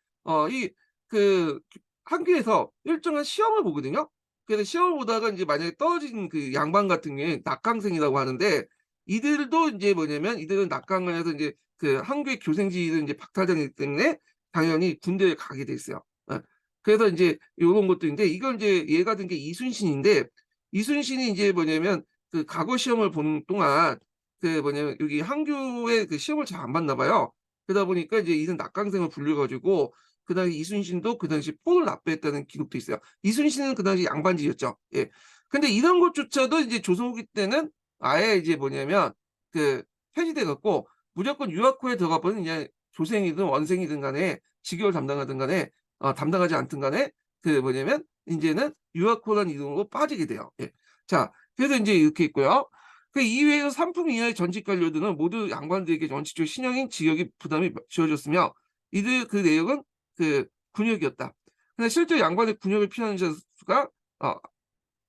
이 그 학교에서 일정한 시험을 보거든요. 그래서 시험을 보다가 인제 만약에 떨어진 그 양반 같은 경우에 낙강생이라고 하는데 이들도 인제 뭐냐면 이들은 낙강을 해서 인제 그 한국의 교생지를 인제 박탈당했기 때문에 당연히 군대에 가게 돼 있어요. 예. 그래서 인제 요런 것들인데 이건 인제 예가 든 게 이순신인데 이순신이 인제 뭐냐면 그 과거 시험을 보는 동안 그 뭐냐면 여기 한교에 그 시험을 잘 안 봤나 봐요. 그러다 보니까 이제 이는 낙강생을 불려 가지고 그 당시 이순신도 그 당시 포를 납부했다는 기록도 있어요. 이순신은 그 당시 양반지였죠. 예. 근데 이런 것조차도 이제 조선 후기 때는 아예 이제 뭐냐면 그 폐지돼 갖고 무조건 유학호에 들어가 버리면 그냥 조생이든 원생이든 간에 직역을 담당하든 간에 담당하지 않든 간에 그 뭐냐면 인제는 유학호라는 이름으로 빠지게 돼요. 예. 자, 그래서 인제 이렇게 있고요. 그 이외에도 삼품 이하의 전직 관료들은 모두 양반들에게 원칙적으로 신형인 직역이 부담이 지어졌으며 이들 그 내역은 그 군역이었다. 근데 실제 양반의 군역을 피하는 수가 어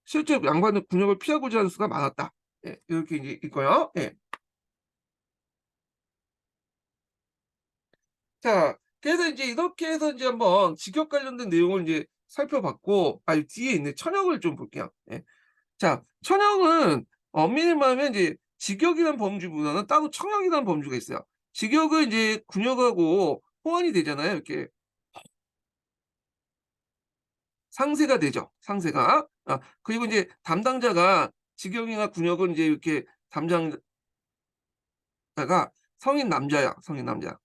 실제 양반은 군역을 피하고자 하는 수가 많았다. 예. 이렇게 이제 있고요. 예. 자, 그래서 인제 이렇게 해서 인제 한번 직역 관련된 내용을 인제 살펴봤고 뒤에 있는 천역을 좀 볼게요. 예. 자, 천역은 엄밀히 말하면 이제 직역이라는 범주보다는 따로 청역이라는 범주가 있어요. 직역은 이제 군역하고 호환이 되잖아요. 이렇게 상세가 되죠, 상세가. 그리고 이제 담당자가 직역이나 군역은 이제 이렇게 담당자가 성인 남자야, 성인 남자.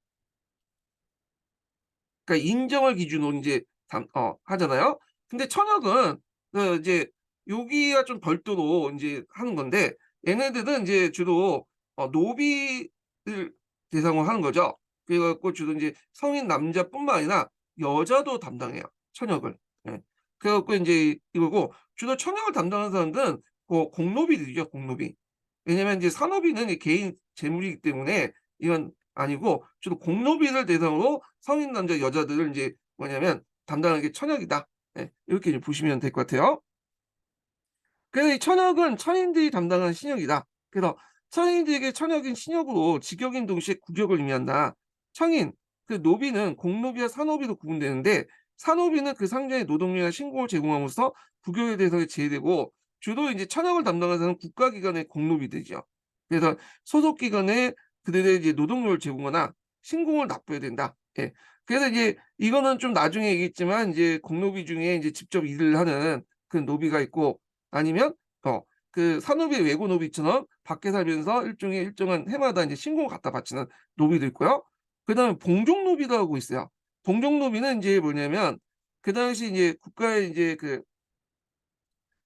그러니까 인정을 기준으로 인제 하잖아요. 근데 천역은 이제 여기가 좀 별도로 인제 하는 건데, 얘네들은 인제 주로 노비를 대상으로 하는 거죠. 그래 갖고 주로 인제 성인 남자뿐만 아니라 여자도 담당해요, 천역을. 예. 그래 갖고 인제 이거고, 주로 천역을 담당하는 사람들은 공노비들이죠, 공노비. 왜냐면 인제 산노비는 이 개인 재물이기 때문에 이건 아니고, 주로 공노비를 대상으로 성인 남자 여자들을 인제 뭐냐면 담당하는 게 천역이다. 예. 이렇게 이제 보시면 될 것 같아요. 그래서 이 천역은 천인들이 담당하는 신역이다. 그래서 천인들에게 천역인 신역으로 직역인 동시에 국역을 의미한다. 청인, 그 노비는 공노비와 사노비로 구분되는데, 사노비는 그 상자의 노동력이나 신고를 제공함으로써 국역의 대상에 제외되고, 주로 이제 천역을 담당하는 사람은 국가기관의 공노비들이죠. 그래서 소속기관에 그들의 이제 노동력을 제공하거나 신공을 납부해야 된다. 예. 그래서 이제 이거는 좀 나중에 얘기했지만, 이제 공노비 중에 이제 직접 일을 하는 그 노비가 있고, 아니면 산노비 외고 노비처럼 밖에 살면서 일정한 해마다 인제 신고를 갖다 바치는 노비도 있고요. 그다음에 봉종 노비라고 있어요. 봉종 노비는 인제 뭐냐면, 그 당시 인제 국가의 인제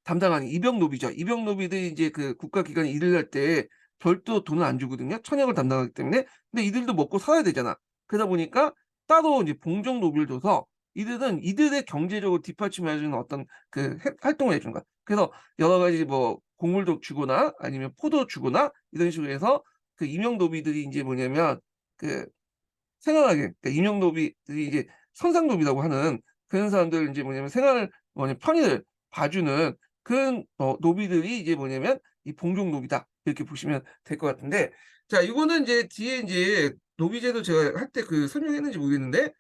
담당하는 이병 노비죠. 이병 노비들이 이제 그 국가기관에 일을 할 때 별도 돈을 안 주거든요, 천역을 담당하기 때문에. 근데 이들도 먹고 살아야 되잖아. 그러다 보니까 따로 이제 봉종 노비를 둬서 이들은 이들의 경제적으로 뒷받침해 주는 어떤 그 활동을 해 주는 거야. 그래서 여러 가지 뭐 곡물도 주거나 아니면 포도 주거나 이런 식으로 해서 그 임용 노비들이 인제 뭐냐면, 그 생활하게, 그러니까 임용 노비들이 이제 선상 노비라고 하는 그런 사람들, 인제 뭐냐면 생활 편의를 봐주는 그런 노비들이 이제 뭐냐면 이 봉종 노비다, 이렇게 보시면 될 것 같은데, 자 이거는 인제 뒤에 인제 노비제도 제가 할 때 설명했는지 모르겠는데,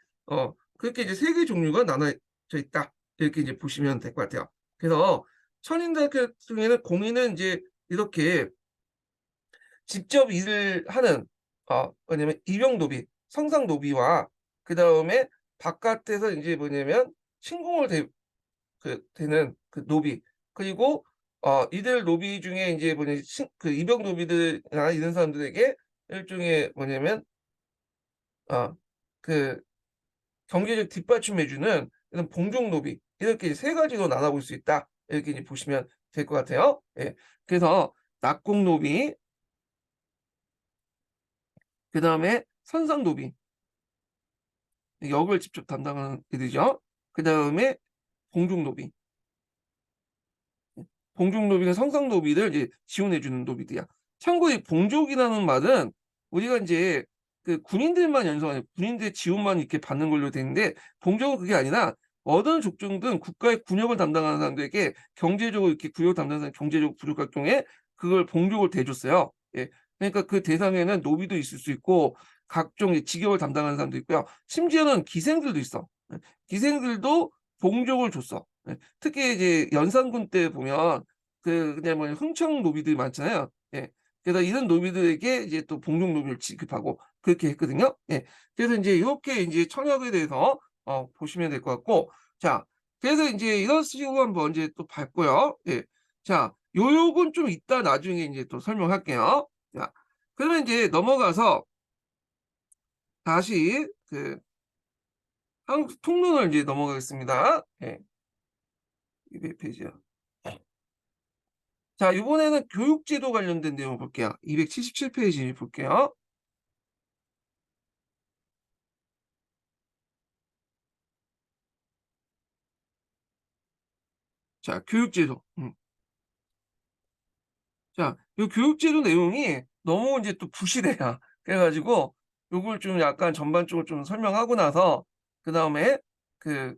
그렇게 이제 3개 종류가 나눠져 있다, 이렇게 이제 보시면 될 것 같아요. 그래서 천인들 같은 경우에는 공인은 인제 이렇게 직접 일을 하는, 뭐냐면 임용 노비, 성상 노비와 그다음에 바깥에서 인제 뭐냐면 신공을 되는 그 노비, 그리고 이들 노비 중에 인제 뭐냐 임용 노비들이나 이런 사람들에게 일종의 뭐냐면 그 경제적 뒷받침해 주는 이런 봉종 노비, 이렇게 3가지로 나눠 볼 수 있다, 이렇게 이제 보시면 될 것 같아요. 예. 그래서 낙공 노비, 그다음에 선상 노비, 역을 직접 담당하는 이들이죠. 그다음에 공중 노비. 공중 노비는 성상 노비를 이제 지원해 주는 노비들이야. 참고로 이 봉족이라는 말은 우리가 인제 그 군인들만 연수하는, 군인들의 지원만 이렇게 받는 걸로 돼 있는데, 봉족은 그게 아니라 어느 족종든 국가의 군역을 담당하는 사람들에게 경제적으로 이렇게 군역을 담당하는 사람이 경제적으로 부족할 경우에 그걸 봉족을 대줬어요. 예. 그러니까 그 대상에는 노비도 있을 수 있고 각종 이 직역을 담당하는 사람도 있고요. 심지어는 기생들도 있어. 예. 기생들도 봉족을 줬어. 예. 특히 이제 연산군 때 보면 그냥 뭐 흥청 노비들이 많잖아요. 예. 그래서 이런 노비들에게 이제 또 봉족 노비를 지급하고 그렇게 했거든요. 예. 그래서 인제 요렇게 인제 청약에 대해서 보시면 될 것 같고, 자 그래서 인제 이런 식으로 한번 이제 또 봤고요. 예. 자 요건 좀 이따 나중에 인제 또 설명할게요. 자 그러면 인제 넘어가서 다시 한국 통론을 이제 넘어가겠습니다. 예. 200 페이지요. 자 이번에는 교육제도 관련된 내용을 볼게요. 277 페이지 볼게요. 자 교육제도. 자 요 교육제도 내용이 너무 인제 또 부실해요. 그래 가지고 요걸 좀 약간 전반적으로 좀 설명하고 나서 그다음에 그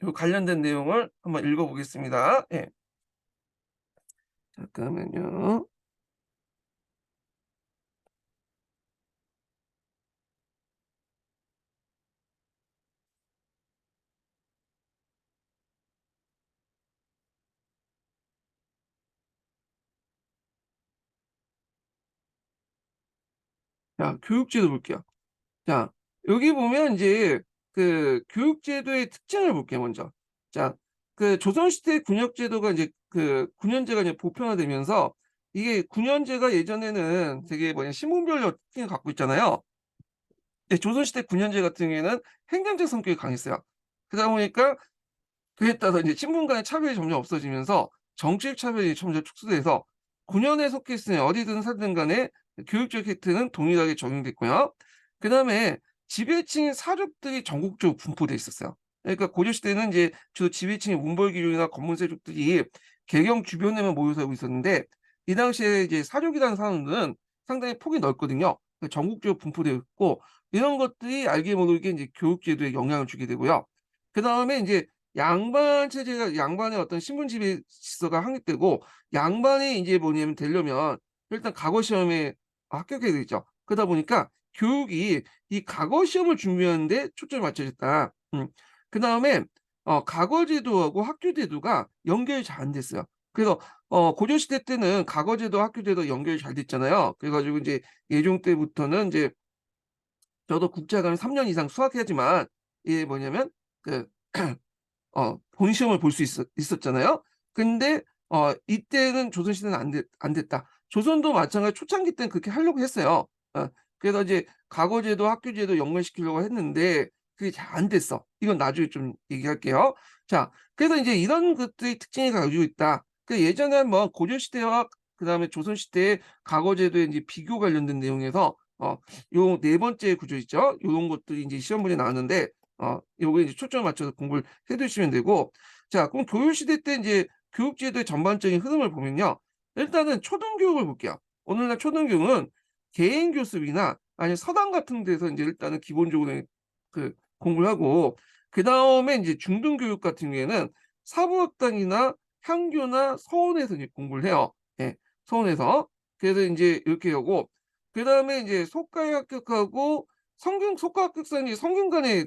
요 관련된 내용을 한번 읽어 보겠습니다. 예. 잠깐만요. 자 교육제도 볼게요. 자 여기 보면 인제 그 교육제도의 특징을 볼게요 먼저. 자 그 조선시대 군역제도가 이제 그 군현제가 이제 보편화되면서 이게 군현제가 예전에는 되게 뭐냐 신분별로 특징을 갖고 있잖아요. 근데 조선시대 군현제 같은 경우에는 행정적 성격이 강했어요. 그러다 보니까 그에 따라서 이제 신분 간의 차별이 점점 없어지면서 정치적 차별이 점점 축소돼서 군현에 속해 있으면 어디든 살든 간에 교육적 혜택은 동일하게 적용됐고요. 그다음에 지배층의 사족들이 전국적으로 분포돼 있었어요. 그러니까 고려시대는 이제 주로 지배층의 문벌기족이나 검문세족들이 개경 주변에만 모여 살고 있었는데 이 당시에 이제 사족이라는 사람들은 상당히 폭이 넓거든요. 전국적으로 분포되어 있고 이런 것들이 알게 모르게 이제 교육 제도에 영향을 주게 되고요. 그다음에 이제 양반 체제가 양반의 어떤 신분 지배 질서가 확립되고 양반이 이제 뭐냐면 되려면 일단 각오 시험에 합격해야 되죠. 그러다 보니까 교육이 이 각오 시험을 준비하는 데 초점이 맞춰졌다. 그다음에 각오 제도하고 학교 제도가 연결이 잘 안 됐어요. 그래서 고려 시대 때는 각오 제도, 학교 제도 연결이 잘 됐잖아요. 그래 가지고 인제 예종 때부터는 인제 저도 국제학원을 3년 이상 수학해야지만 이게 뭐냐면 그 본 시험을 볼 수 있었잖아요. 근데 이때는 조선시대는 안 됐다. 조선도 마찬가지로 초창기 때는 그렇게 하려고 했어요. 그래서 이제 과거제도, 학교제도 연관시키려고 했는데 그게 잘 안 됐어. 이건 나중에 좀 얘기할게요. 자, 그래서 인제 이런 것들이 특징이 가지고 있다. 그 예전에 뭐 고려시대와 그다음에 조선시대의 과거제도의 인제 비교 관련된 내용에서 요 네 번째 구조 있죠? 요런 것들이 인제 시험 문제에 나왔는데 요거에 이제 초점을 맞춰서 공부를 해 두시면 되고 자 그럼 교육시대 때 인제 교육제도의 전반적인 흐름을 보면요. 일단은 초등교육을 볼게요. 오늘날 초등교육은 개인 교습이나 아니면 서당 같은 데서 인제 일단은 기본적으로 그 공부를 하고 그다음에 인제 중등교육 같은 경우에는 사부학당이나 향교나 서원에서 이제 공부를 해요. 예. 서원에서. 그래서 인제 이렇게 하고 그다음에 인제 속가에 합격하고 속가 합격자는 성균관에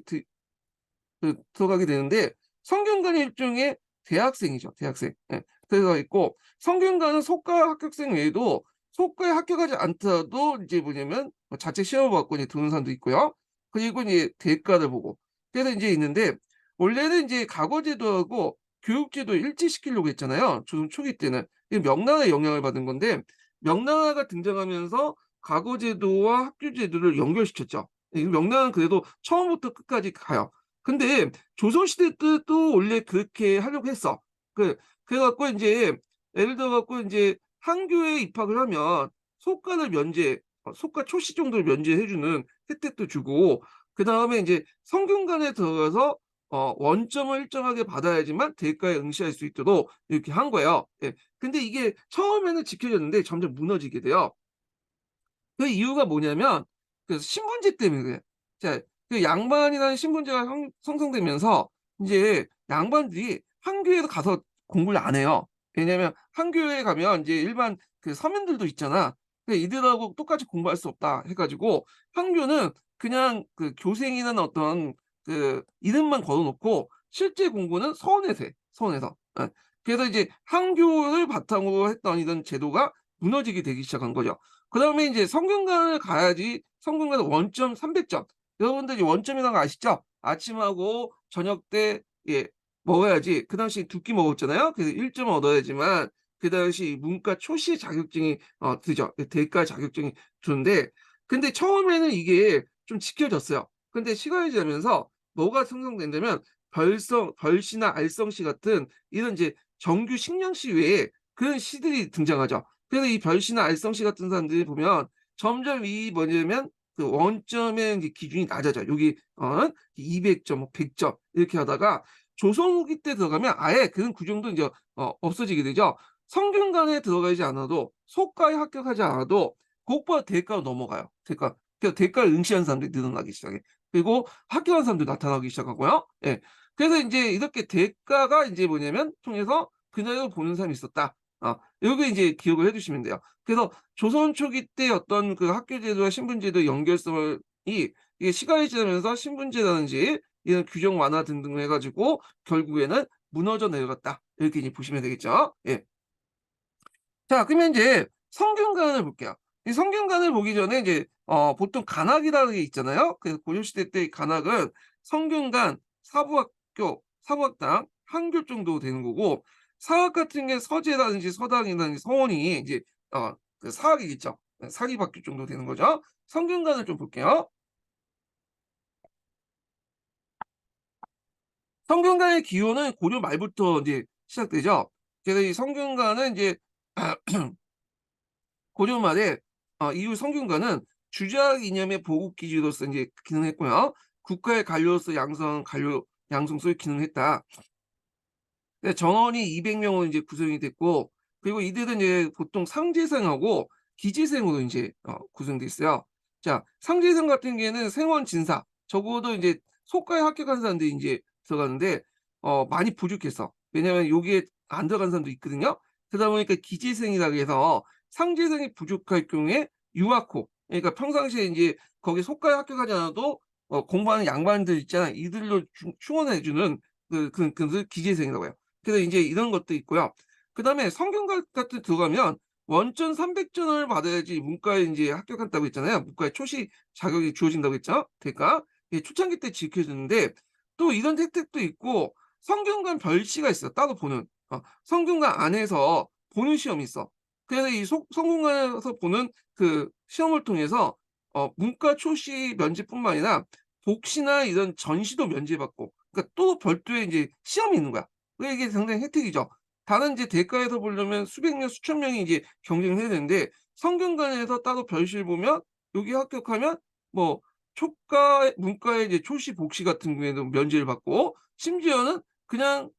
들어가게 되는데 성균관이 일종의 대학생이죠, 대학생. 예. 들어가 있고 성균관은 속가 합격생 외에도 속가에 합격하지 않더라도 이제 뭐냐면 자체 시험을 받고 이제 들어오는 사람도 있고요. 그리고 이제 대가를 보고 그래서 인제 있는데 원래는 인제 과거제도하고 교육제도를 일치시키려고 했잖아요, 조선 초기 때는. 이게 명나라의 영향을 받은 건데 명나라가 등장하면서 과거제도와 학교제도를 연결시켰죠. 이 명나라는 그래도 처음부터 끝까지 가요. 근데 조선시대 때도 원래 그렇게 하려고 했어. 그래 갖고 인제 예를 들어 갖고 인제 한교에 입학을 하면 속가를 속가 초시 정도를 면제해 주는 혜택도 주고 그다음에 인제 성균관에 들어가서 원점을 일정하게 받아야지만 대가에 응시할 수 있도록 이렇게 한 거예요. 예. 근데 이게 처음에는 지켜졌는데 점점 무너지게 돼요. 그 이유가 뭐냐면 그 신분제 때문에 그래요. 자 그 양반이라는 신분제가 형성되면서 인제 양반들이 한교에도 가서 공부를 안 해요. 왜냐면 한교에 가면 인제 일반 그 서민들도 있잖아. 근데 이들하고 똑같이 공부할 수 없다 해 가지고 한교는 그냥 그 교생이라는 어떤 그 이름만 걸어 놓고 실제 공부는 서원에서 해, 서원에서. 예. 그래서 이제 한교를 바탕으로 했던 이런 제도가 무너지게 되기 시작한 거죠. 그다음에 인제 성균관을 가야지 성균관은 원점 300 점. 여러분들이 원점이라는 거 아시죠? 아침하고 저녁 때 예 먹어야지 그 당시에 2끼 먹었잖아요. 그래서 1 점을 얻어야지만 그 당시 문과 초시 자격증이 드죠. 그 대과 자격증이 주는데 근데 처음에는 이게 좀 지켜졌어요. 근데 시간이 지나면서 뭐가 생성된다면 벌시나 알성시 같은 이런 이제 정규 식량시 외에 그런 시들이 등장하죠. 그래서 이 별씨나 알성씨 같은 사람들이 보면 점점 이 뭐냐면 그 원점의 이제 기준이 낮아져요. 여기 200 점, 뭐 100점 이렇게 하다가 조선 후기 때 들어가면 아예 그런 규정도 인제 없어지게 되죠. 성균관에 들어가지 않아도 속과에 합격하지 않아도 곧바로 대과로 넘어가요. 대과. 그러니까 대과를 응시하는 사람들이 늘어나기 시작해. 그리고 합격한 사람들이 나타나기 시작하고요. 예. 그래서 인제 이렇게 대과가 인제 뭐냐면 통해서 그날을 보는 사람이 있었다. 요게 이제 기억을 해 두시면 돼요. 그래서 조선 초기 때 어떤 그 학교 제도와 신분 제도의 연결성을 이게 시간이 지나면서 신분제라든지 이런 규정 완화 등등을 해 가지고 결국에는 무너져 내려갔다. 이렇게 이제 보시면 되겠죠. 예. 자 그러면 인제 성균관을 볼게요. 이 성균관을 보기 전에 이제 보통 관악이라는 게 있잖아요. 그래서 고려시대 때 관악은 성균관, 사부학교, 사부학당 한교 정도 되는 거고, 사학 같은 게 서재라든지 서당이라든지 서원이 이제 그 사학이겠죠. 사립학교 정도 되는 거죠. 성균관을 좀 볼게요. 성균관의 기원은 고려 말부터 이제 시작되죠. 그래서 이 성균관은 이제 고려 말에 이후 성균관은 주작 이념의 보국 기지로서 이제 기능했고요. 국가의 관료로서 관료 양성소에 기능했다. 네, 전원이 200명으로 이제 구성이 됐고, 그리고 이들은 이제 보통 상제생하고 기제생으로 이제 구성돼 있어요. 자, 상제생 같은 경우에는 생원 진사, 적어도 이제 속과에 합격한 사람들이 이제 들어가는데 많이 부족했어. 왜냐면 여기에 안 들어간 사람도 있거든요. 그러다 보니까 기제생이라고 해서 상제생이 부족할 경우에 유학호, 그러니까 평상시에 이제 거기 속과에 합격하지 않아도 공부하는 양반들 있잖아. 이들로 충원해주는 그 기제생이라고 해요. 그래서 이제 이런 것도 있고요. 그다음에 성균관 같은 들어가면 원전 300전을 받아야지 문과에 이제 합격한다고 했잖아요. 문과에 초시 자격이 주어진다고 했죠. 대가 초창기 때 지켜주는데 또 이런 혜택도 있고 성균관 별시가 있어. 따로 보는 성균관 안에서 보는 시험이 있어. 그래서 이 성균관에서 보는 그 시험을 통해서 문과 초시 면제뿐만 아니라 복시나 이런 전시도 면제받고, 그러니까 또 별도의 이제 시험이 있는 거야. 왜 이게 상당히 혜택이죠. 다른 이제 대과에서 보려면 수백 명, 수천 명이 이제 경쟁을 해야 되는데 성균관에서 따로 별시를 보면 여기 합격하면 뭐 초과 문과의 이제 초시, 복시 같은 경우에도 면제를 받고 심지어는 그냥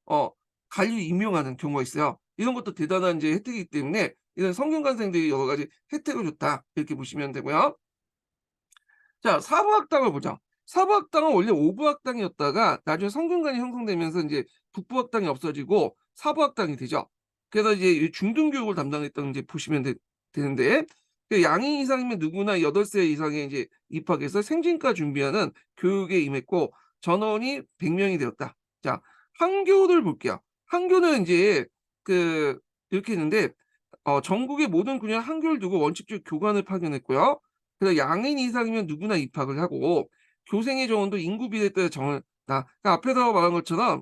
관료 임용하는 경우가 있어요. 이런 것도 대단한 이제 혜택이기 때문에 이런 성균관생들이 여러 가지 혜택을 줬다 이렇게 보시면 되고요. 자, 사부학당을 보자. 사부학당은 원래 오부학당이었다가 나중에 성균관이 형성되면서 이제 북부학당이 없어지고 사부학당이 되죠. 그래서 이제 중등교육을 담당했던 이제 보시면 되는데 그 양인 이상이면 누구나 8세 이상에 이제 입학해서 생진과 준비하는 교육에 임했고 전원이 100명이 되었다. 자, 한교를 볼게요. 한교는 이제 그 이렇게 있는데 전국의 모든 군역 한교를 두고 원칙적 교관을 파견했고요. 그래서 양인 이상이면 누구나 입학을 하고 교생의 정원도 인구 비례에 따라 정을 그러니까 앞에서 말한 것처럼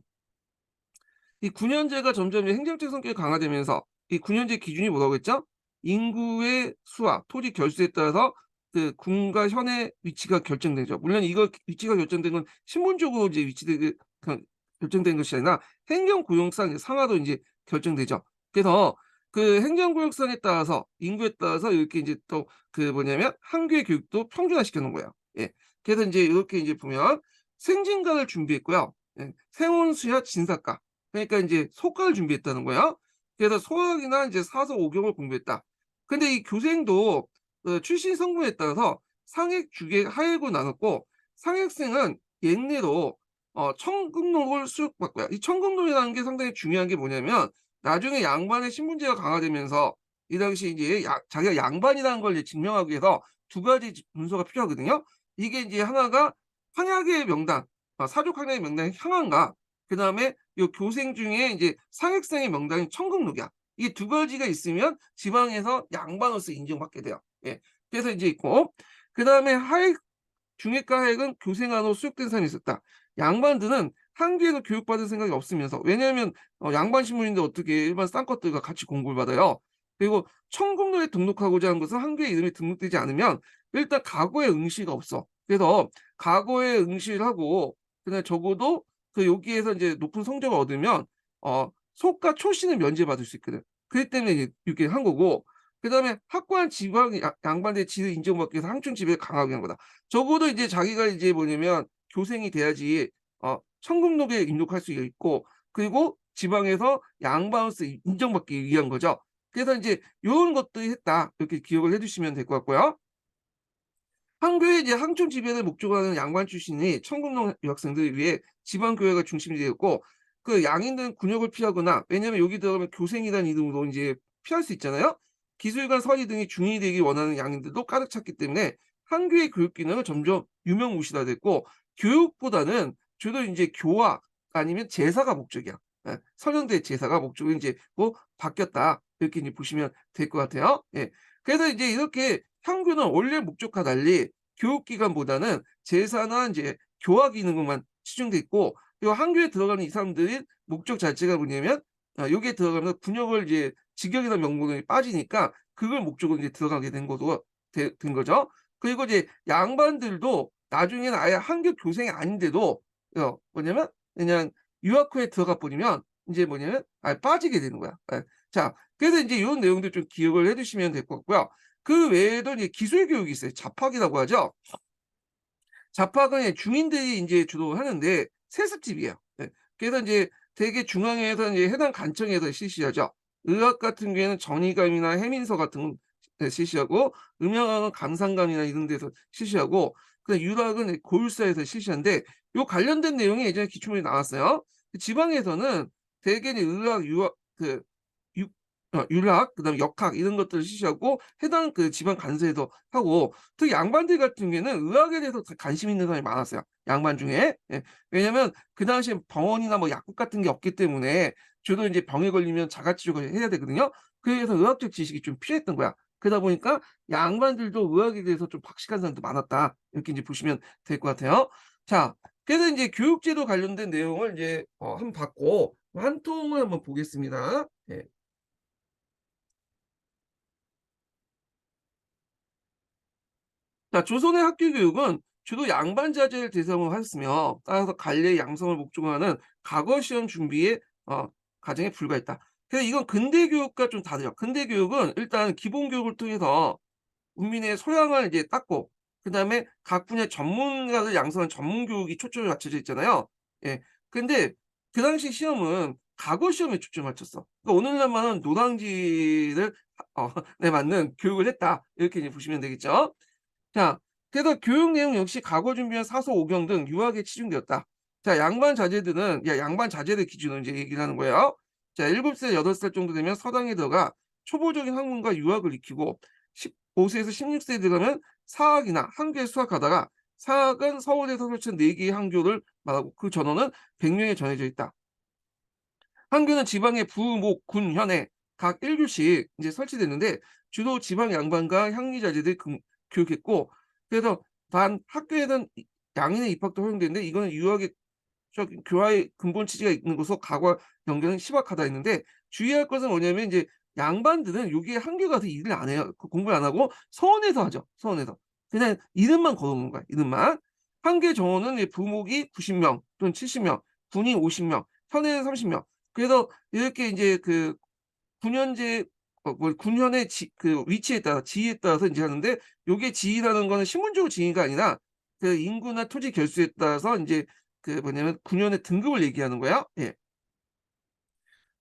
이 9년제가 점점 행정적 성격이 강화되면서 이 9년제 기준이 뭐라고 했죠? 인구의 수와 토지 결수에 따라서 그 군과 현의 위치가 결정되죠. 물론 이거 위치가 결정된 건 신분적으로 이제 결정된 것이 아니라 행정구역상 상하도 이제 결정되죠. 그래서 그 행정구역상에 따라서 인구에 따라서 이렇게 이제 또 그 뭐냐면 한교의 교육도 평준화시켜 놓은 거예요. 예. 그래서 이제 이렇게 이제 보면 생진과를 준비했고요. 예. 세원수야 진사과. 그러니까 이제 소과를 준비했다는 거예요. 그래서 소학이나 이제 사서 오경을 공부했다. 근데 이 교생도 출신 성분에 따라서 상액, 주객, 하액으로 나눴고 상액생은 옛내로 청금록을 수록받고요. 이 청금록이라는 게 상당히 중요한 게 뭐냐면 나중에 양반의 신분제가 강화되면서 이 당시 이제 자기가 양반이라는 걸 이제 증명하기 위해서 두 가지 문서가 필요하거든요. 이게 이제 하나가 황약의 명단, 사족 황약의 명단이 향한가, 그 다음에 요 교생 중에 이제 상액생의 명단이 청금록이야. 이게 두 가지가 있으면 지방에서 양반으로서 인정받게 돼요. 예. 그래서 이제 있고, 그 다음에 하액, 중액과 하액은 교생안으로 수록된 사람이 있었다. 양반들은 한교에서 교육받을 생각이 없으면서, 왜냐하면 양반 신분인데 어떻게 일반 쌍것들과 같이 공부를 받아요. 그리고 청금록에 등록하고자 한 것은 한교의 이름이 등록되지 않으면 일단 과거에 응시가 없어. 그래서 과거에 응시를 하고 그냥 적어도 그 여기에서 이제 높은 성적을 얻으면 소과 초시는 면제받을 수 있거든. 그렇기 때문에 이제 이렇게 한 거고, 그다음에 확고한 지방 양반의 지를 인정받기 위해서 항충 지배를 강하게 한 거다. 적어도 이제 자기가 이제 뭐냐면 교생이 돼야지 청금록에 입력할 수 있고, 그리고 지방에서 양반으로서 인정받기 위한 거죠. 그래서 이제 요런 것들이 했다. 이렇게 기억을 해 주시면 될 것 같고요. 한교의 이제 항촌 지배를 목적으로 하는 양반 출신이 청금록 유학생들을 위해 지방 교회가 중심이 되었고, 그 양인들은 군역을 피하거나, 왜냐면 여기 들어가면 교생이라는 이름으로 이제 피할 수 있잖아요. 기술관 서리 등이 중인이 되기 원하는 양인들도 가득 찼기 때문에 한교의 교육 기능은 점점 유명무실화됐고, 교육보다는 주로 이제 교화 아니면 제사가 목적이야. 예, 서령대 제사가 목적으로 이제 뭐 바뀌었다. 이렇게 이제 보시면 될 것 같아요. 예. 그래서 이제 이렇게 향교는 원래 목적과 달리 교육기관보다는 제사나 이제 교화 기능만 치중돼 있고, 요 한교에 들어가는 이 사람들이 목적 자체가 뭐냐면 여기에 들어가면 군역을 이제 직역이라는 명목이 빠지니까 그걸 목적으로 이제 들어가게 된 거도 된 거죠. 그리고 이제 양반들도 나중에는 아예 한교 교생이 아닌데도 뭐냐면 그냥 유학 후에 들어가 버리면 인제 뭐냐면 아예 빠지게 되는 거야. 예. 자, 그래서 인제 요런 내용들 좀 기억을 해 두시면 될 것 같고요. 그 외에도 이제 기술 교육이 있어요. 잡학이라고 하죠. 잡학은 예 중인들이 인제 주로 하는데 세습집이에요. 예. 그래서 인제 대개 중앙에서 이제 해당 관청에서 실시하죠. 의학 같은 경우에는 정의감이나 해민서 같은 예 실시하고, 음양학은 감상감이나 이런 데서 실시하고, 그다음에 유학은 이 고율사에서 실시하는데 요 관련된 내용이 예전에 기출문제 나왔어요. 지방에서는 대개 이제 의학, 유학 유 율학 그다음에 역학 이런 것들을 실시하고 해당 그 지방 간세에서 하고, 특히 양반들 같은 경우에는 의학에 대해서 더 관심 있는 사람이 많았어요, 양반 중에. 예. 왜냐면 그 당시에 병원이나 뭐 약국 같은 게 없기 때문에 주로 인제 병에 걸리면 자가치료를 해야 되거든요. 그래서 의학적 지식이 좀 필요했던 거야. 그러다 보니까 양반들도 의학에 대해서 좀 박식한 사람도 많았다. 이렇게 인제 보시면 될 것 같아요. 자, 그래서 인제 교육제도 관련된 내용을 이제 한번 봤고, 한 통을 한번 보겠습니다. 예. 자, 조선의 학교 교육은 주로 양반 자제를 대상으로 하였으며, 따라서 관례 양성을 목적으로 하는 과거 시험 준비에 과정에 불과했다. 그래서 이건 근대 교육과 좀 다르죠. 근대 교육은 일단 기본 교육을 통해서 국민의 소양을 이제 닦고, 그다음에 각 분야 전문가를 양성하는 전문 교육이 초점이 맞춰져 있잖아요. 예. 근데 그 당시 시험은 과거 시험에 초점을 맞췄어. 그러니까 오늘날만은 노량지를 네 맞는 교육을 했다. 이렇게 이제 보시면 되겠죠. 자, 그래서 교육 내용 역시 과거 준비한 사서 오경 등 유학에 치중되었다. 자, 양반 자제들 기준으로 이제 얘기를 하는 거예요. 자, 7살, 8살 정도 되면 서당에 들어가 초보적인 학문과 유학을 익히고, 15세에서 16세 들어가면 사학이나 한교에 수학하다가, 사학은 서울에서 설치한 4개의 한교를 말하고 그 전원은 100명에 전해져 있다. 한교는 지방의 부, 목, 군, 현에 각 1교씩 이제 설치됐는데 주로 지방 양반과 향리자제들이 교육했고, 그래서 단 학교에는 양인의 입학도 허용되는데 이거는 유학의 교화의 근본 취지가 있는 것으로 과거 연계는 희박하다 했는데, 주의할 것은 뭐냐면 이제 양반들은 여기에 한교 가서 일을 안 해요. 그 공부를 안 하고 서원에서 하죠. 서원에서. 그냥 이름만 걸어놓는 거야. 이름만. 한교 정원은 이제 부목이 90명 또는 70명, 군이 50명, 현에는 30명. 그래서 이렇게 인제 그 군현제 뭐 군현의 그 위치에 따라 지위에 따라서 인제 하는데, 요게 지위라는 거는 신분적으로 지위가 아니라 그 인구나 토지 결수에 따라서 인제 그 뭐냐면 군현의 등급을 얘기하는 거예요. 예.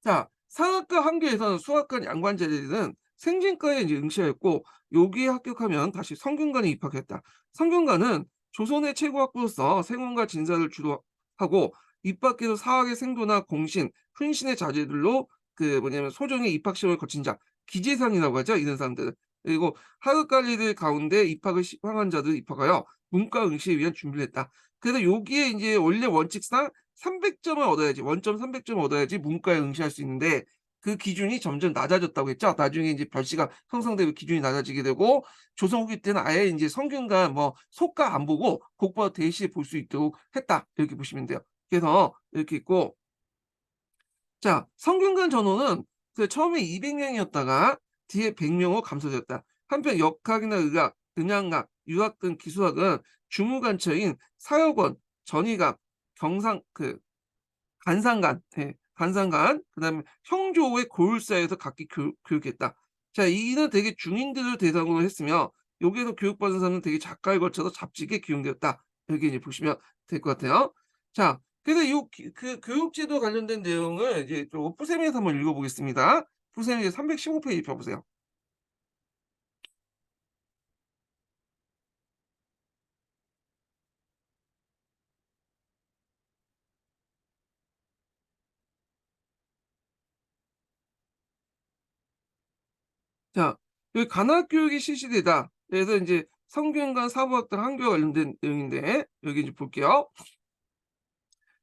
자, 상학과 한교에서는 수학과 양반 자제들은 생진과에 이제 응시하였고, 여기에 합격하면 다시 성균관에 입학했다. 성균관은 조선의 최고 학부로서 생원과 진사를 주로 하고, 입학해서 사학의 생도나 공신, 훈신의 자제들로 그 뭐냐면 소정의 입학 시험을 거친 자, 기재상이라고 하죠, 이런 사람들은. 그리고 하급 관리들 가운데 입학을 시황한 자들 입학하여 문과 응시에 위한 준비를 했다. 그래서 여기에 인제 원래 원칙상 300 점을 얻어야지, 원점 300 점을 얻어야지 문과에 응시할 수 있는데, 그 기준이 점점 낮아졌다고 했죠. 나중에 인제 별시가 형성되고 기준이 낮아지게 되고, 조선 후기 때는 아예 인제 성균관 뭐 속가 안 보고 곧바로 대시에 볼 수 있도록 했다. 이렇게 보시면 돼요. 그래서 이렇게 있고, 자, 성균관 전호는 그 처음에 200 명이었다가 뒤에 100 명으로 감소되었다. 한편 역학이나 의학, 음양학, 유학 등 기술학은 주무관처인 사역원, 전의각, 경상 간상관, 예, 간상관, 그다음에 형조의 고율사에서 각기 교육했다. 자, 이는 되게 중인들을 대상으로 했으며 여기에서 교육받은 사람은 되게 작가에 걸쳐서 잡지게 기용되었다. 이렇게 이제 보시면 될 것 같아요. 자, 그래서 요 교육제도 관련된 내용을 이제 좀 푸셈에서 한번 읽어보겠습니다. 푸셈 이제 315 페이지 펴 보세요. 자, 여기 관학교육이 실시되다. 그래서 인제 성균관 사부학 등 한교와 관련된 내용인데 여기 이제 볼게요.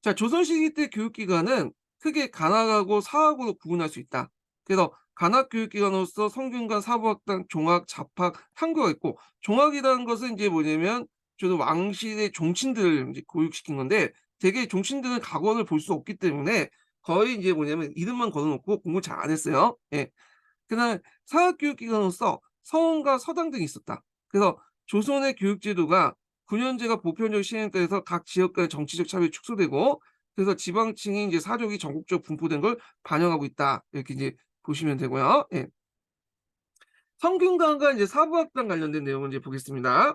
자, 조선 시기 때 교육기관은 크게 관학하고 사학으로 구분할 수 있다. 그래서 관학교육기관으로서 성균관, 사부학당, 종학, 잡학, 한교가 있고, 종학이라는 것은 이제 뭐냐면 주로 왕실의 종친들을 이제 교육시킨 건데, 되게 종신들은 각원을 볼 수 없기 때문에 거의 인제 뭐냐면 이름만 걸어 놓고 공부를 잘 안 했어요. 예. 그다음에 사학교육기관으로서 서원과 서당 등이 있었다. 그래서 조선의 교육제도가 9년제가 보편적으로 시행돼서 각 지역 간의 정치적 차별이 축소되고, 그래서 지방층이 인제 사족이 전국적으로 분포된 걸 반영하고 있다. 이렇게 이제 보시면 되고요. 예. 성균관과 이제 사부학당 관련된 내용을 이제 보겠습니다.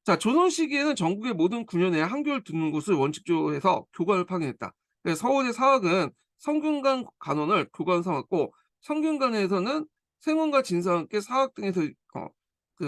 자, 조선 시기에는 전국의 모든 군현에 한교를 두는 곳을 원칙적으로 해서 교관을 파견했다. 그래서 서울의 사학은 성균관 간원을 교관 삼았고, 성균관에서는 생원과 진사와 함께 사학 등에서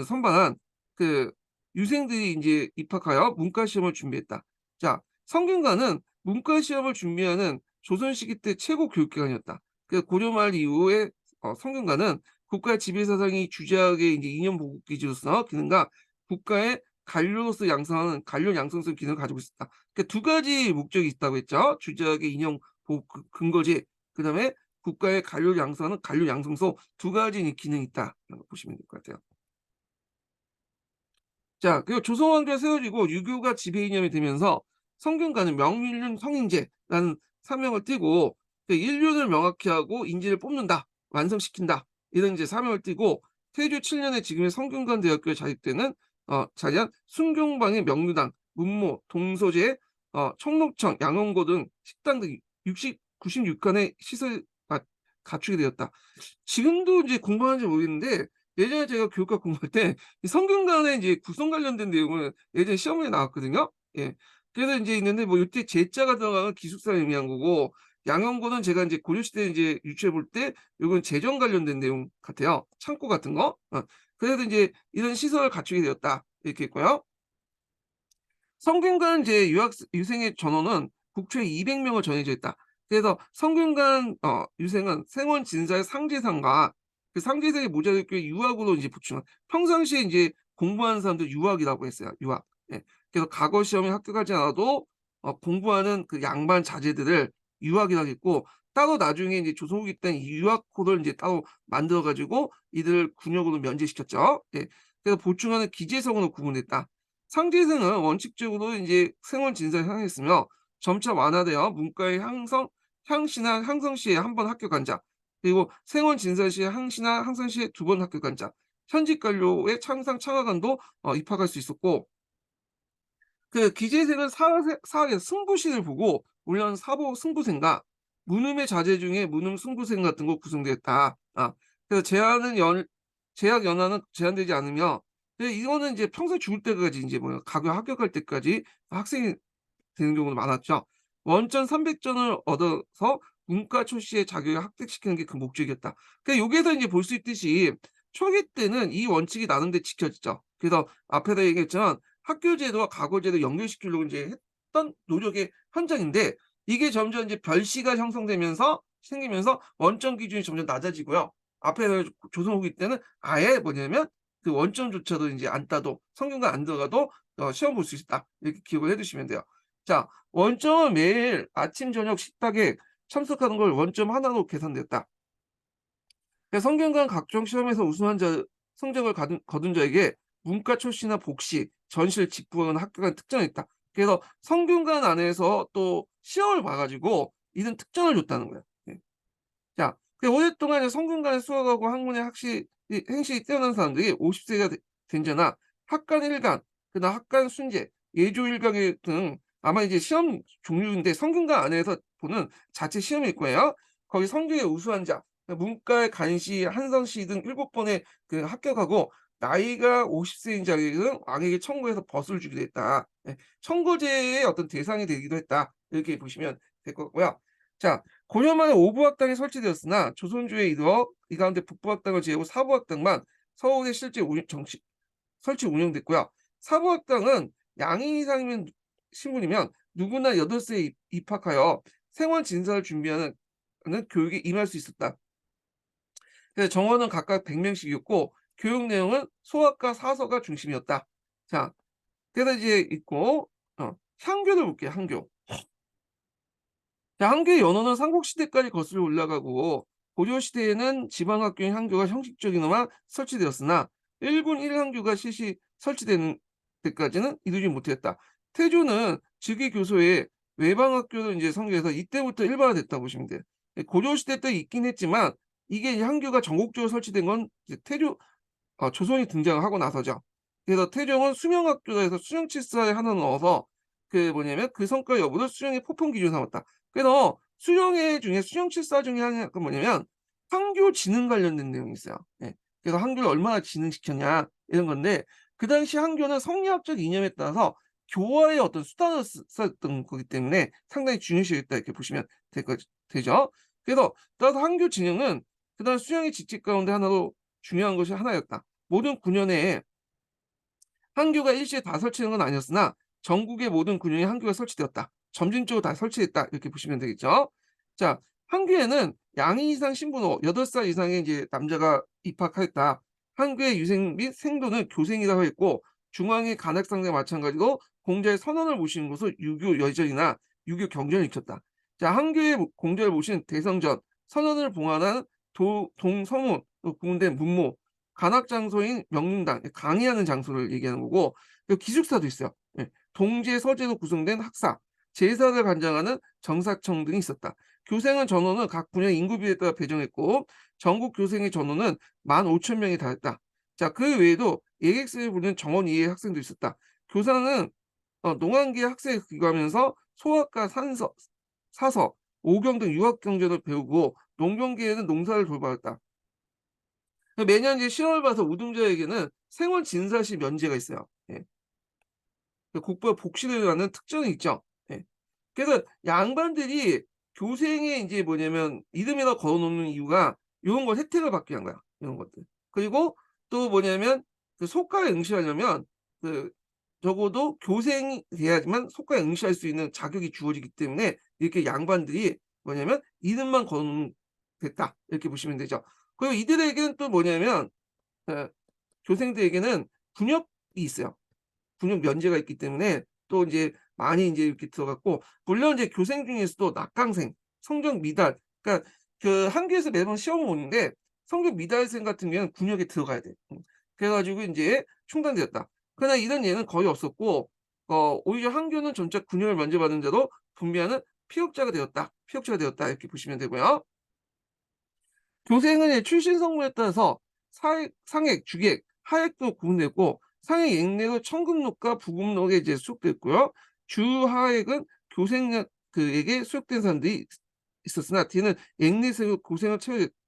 선발한 그 유생들이 이제 입학하여 문과 시험을 준비했다. 자, 성균관은 문과 시험을 준비하는 조선 시기 때 최고 교육기관이었다. 그 고려 말 이후에 성균관은 국가의 지배 사상이 주재학의 이제 이념 보급 기지로서 기능과 국가의 관료로서 양성하는 관료 양성성 기능을 가지고 있었다. 그러니까 두 가지 목적이 있다고 했죠. 주재학의 이념 보급 근거지, 그다음에 국가의 관료를 양성하는 관료 양성소, 두 가지 기능이 있다라고 보시면 될 것 같아요. 자, 그리고 조선 왕조가 세워지고 유교가 지배 이념이 되면서 성균관은 명륜 성인제라는 사명을 띠고, 그 인륜을 명확히 하고 인재를 뽑는다, 완성시킨다, 이런 이제 사명을 띠고, 태조 7년에 지금의 성균관 대학교에 자립되는 자리한 순경방의 명류당, 문모, 동서재, 청록청, 양원고 등 식당 등 96칸의 시설 갖추게 되었다. 지금도 이제 공부하는지 모르겠는데, 예전에 제가 교육과 공부할 때 이 성균관의 이제 국성 관련된 내용을 예전에 시험에 나왔거든요. 예. 그래서 인제 있는데 뭐 요때 제자가 들어가면 기숙사를 의미한 거고, 양형고는 제가 인제 고려시대 인제 유추해 볼 때 요건 재정 관련된 내용 같아요. 창고 같은 거. 그래서 인제 "이런 시설을 갖추게 되었다." 이렇게 했고요. 성균관 이제 유생의 전원은 국초에 200 명을 전해져 있다. 그래서 성균관 유생은 생원 진사의 상제상과 그 상제상의 모자를 유학으로 이제 보충한, 평상시에 인제 공부하는 사람들 유학이라고 했어요, 유학. 예. 그래서 과거 시험에 합격하지 않아도 공부하는 그 양반 자제들을 유학이라고 했고, 따로 나중에 인제 조선 후기 때는 이 유학호를 인제 따로 만들어 가지고 이들을 군역으로 면제시켰죠. 예. 그래서 보충하는 기재성으로 구분했다. 상계생은 원칙적으로 인제 생원 진사를 향했으며 점차 완화되어 문과의 향시나 항성시에 한 번 합격한 자, 그리고 생원 진사 시에 항시나 항상시에 두 번 합격한 자, 현직 관료의 창하관도 입학할 수 있었고, 그 기재생은 사학에서 승부신을 보고 올라온 사보 승부생과 문음의 자제 중에 문음 승부생 같은 거 구성되었다. 그래서 재학 연하는 제한되지 않으며, 이거는 이제 평생 죽을 때까지 인제 뭐야 가교 합격할 때까지 학생이 되는 경우도 많았죠. 원전 300전을 얻어서 문과 초시의 자격을 합격시키는 게 그 목적이었다. 그러니까 여기에서 인제 볼 수 있듯이 초기 때는 이 원칙이 나름대로 지켜지죠. 그래서 앞에서 얘기했지만 학교 제도와 과거 제도를 연결시키려고 인제 했던 노력의 현장인데, 이게 점점 이제 별시가 형성되면서 생기면서 원점 기준이 점점 낮아지고요. 앞에서 조선 후기 때는 아예 뭐냐면 그 원점조차도 인제 안 따도, 성균관 안 들어가도 시험 볼 수 있다, 이렇게 기억을 해 두시면 돼요. 자, 원점은 매일 아침 저녁 식탁에 참석하는 걸 원점 하나로 계산됐다. 그래서 성균관 각종 시험에서 우수한 성적을 거둔 자에게 문과 초시나 복시, 전시를 직부하는 학교가 특정이 있다. 그래서 성균관 안에서 또 시험을 봐 가지고 이런 특정을 줬다는 거예요. 예. 자, 오랫동안 이제 성균관에 수학하고 학문의 행실이 뛰어난 사람들이 50 세가 된 자나 학관 일간, 그다음 학관 순재, 예조 일강일 등, 아마 이제 시험 종류인데 성균관 안에서 보는 자체 시험일 거예요. 거기 성적에 우수한 자, 문과의 간시, 한성시 등 7번에 그 합격하고 나이가 50 세인 자에게는 왕에게 청구해서 벗을 주기도 했다. 예. 청구제의 어떤 대상이 되기도 했다. 이렇게 보시면 될 것 같고요. 자, 고려 말에 오부학당이 설치되었으나 조선조에 이르러 이 가운데 북부학당을 제외하고 사부학당만 서울에 실제 설치 운영됐고요. 사부학당은 양인 이상이면 신분이면 누구나 8세에 입학하여 생원 진사를 준비하는 교육에 임할 수 있었다. 그래서 정원은 각각 100명씩이었고 교육 내용은 소학과 사서가 중심이었다. 자, 그래서 이제 있고 향교를 볼게요, 향교. 자, 한교의 연호는 삼국시대까지 거슬러 올라가고 고려시대에는 지방학교인 향교가 형식적이나마 설치되었으나 1군 1항교가 설치되는 데까지는 이루지 못했다. 태조는 즉위 교소에 외방학교를 이제 설계해서 이때부터 일반화됐다고 보시면 돼요. 고려 시대 때 있긴 했지만 이게 이제 학교가 전국적으로 설치된 건 이제 조선이 등장하고 나서죠. 그래서 태종은 수령학교다 해서 수령칠사에 하나 넣어서 그 뭐냐면 그 성과 여부를 수령의 포통 기준 삼았다. 그래서 수령회 중에 수령칠사 중에 하나가 뭐냐면 한교 지능 관련된 내용이 있어요. 예. 그래서 한교를 얼마나 진흥시켰냐 이런 건데 그 당시 한교는 성리학적 이념에 따라서 교화의 어떤 수단으로 썼던 거기 때문에 상당히 중요시했다 이렇게 보시면 되죠. 그래서 따라서 한교 진흥은 그다음 수령의 직책 가운데 하나로 중요한 것이 하나였다. 모든 군현에 한교가 일시에 다 설치된 건 아니었으나 전국의 모든 군현에 한교가 설치되었다. 점진적으로 다 설치됐다. 이렇게 보시면 되겠죠. 자, 한교에는 양인 이상 신분호 8살 이상의 이제 남자가 입학하였다. 한교의 유생 및 생도는 교생이라고 했고 중앙의 간학상과 마찬가지로 공자의 선언을 모시는 것을 유교 여전이나 유교 경전을 익혔다. 자, 한교의 공자를 모신 대성전, 선언을 봉안한 동서문, 구문된 문모, 관악 장소인 명륜당, 강의하는 장소를 얘기하는 거고 기숙사도 있어요. 예. 동제 서재로 구성된 학사, 제사를 관장하는 정사청 등이 있었다. 교생은 전원은 각 분야 인구비에 따라 배정했고 전국 교생의 전원은 15,000명이 달했다. 자, 그 외에도 예객생을 부르는 정원 이외의 학생도 있었다. 교사는 농한기에 학생을 귀가하면서 소학과 사서, 오경 등 유학 경전을 배우고 농경기에는 농사를 돌봐왔다. 매년 이제 시험을 봐서 우등자에게는 생원 진사시 면제가 있어요. 예. 국보에 복시를 하는 특징이 있죠. 예. 그래서 양반들이 교생에 이제 뭐냐면 이름에다 걸어 놓는 이유가 요런 걸 혜택을 받기 위한 거야. 이런 것들. 그리고 또 뭐냐면 그 속가에 응시하려면 그 적어도 교생이 돼야지만 속가에 응시할 수 있는 자격이 주어지기 때문에 이렇게 양반들이 뭐냐면 이름만 걸어 놓으면 됐다. 이렇게 보시면 되죠. 그리고 이들에게는 또 뭐냐면 어 교생들에게는 군역이 있어요. 군역 면제가 있기 때문에 또 인제 많이 인제 이렇게 들어갔고 물론 이제 교생 중에서도 낙강생, 성적 미달 그러니까 그 한교에서 매번 시험을 보는데 성적 미달생 같은 경우에는 군역에 들어가야 돼. 그래 가지고 인제 충당되었다. 그러나 이런 예는 거의 없었고 오히려 한교는 점차 군역을 면제받은 자로 분비하는 피역자가 되었다 이렇게 보시면 되고요. 교생은 출신 성분에 따라서 상액, 주객, 하액도 구분됐고 상액 액액은 청금록과 부금록에 이제 수록됐고요. 주하액은 교생 그에게 수록된 사람들이 있었으나 뒤는 액리에서 고생을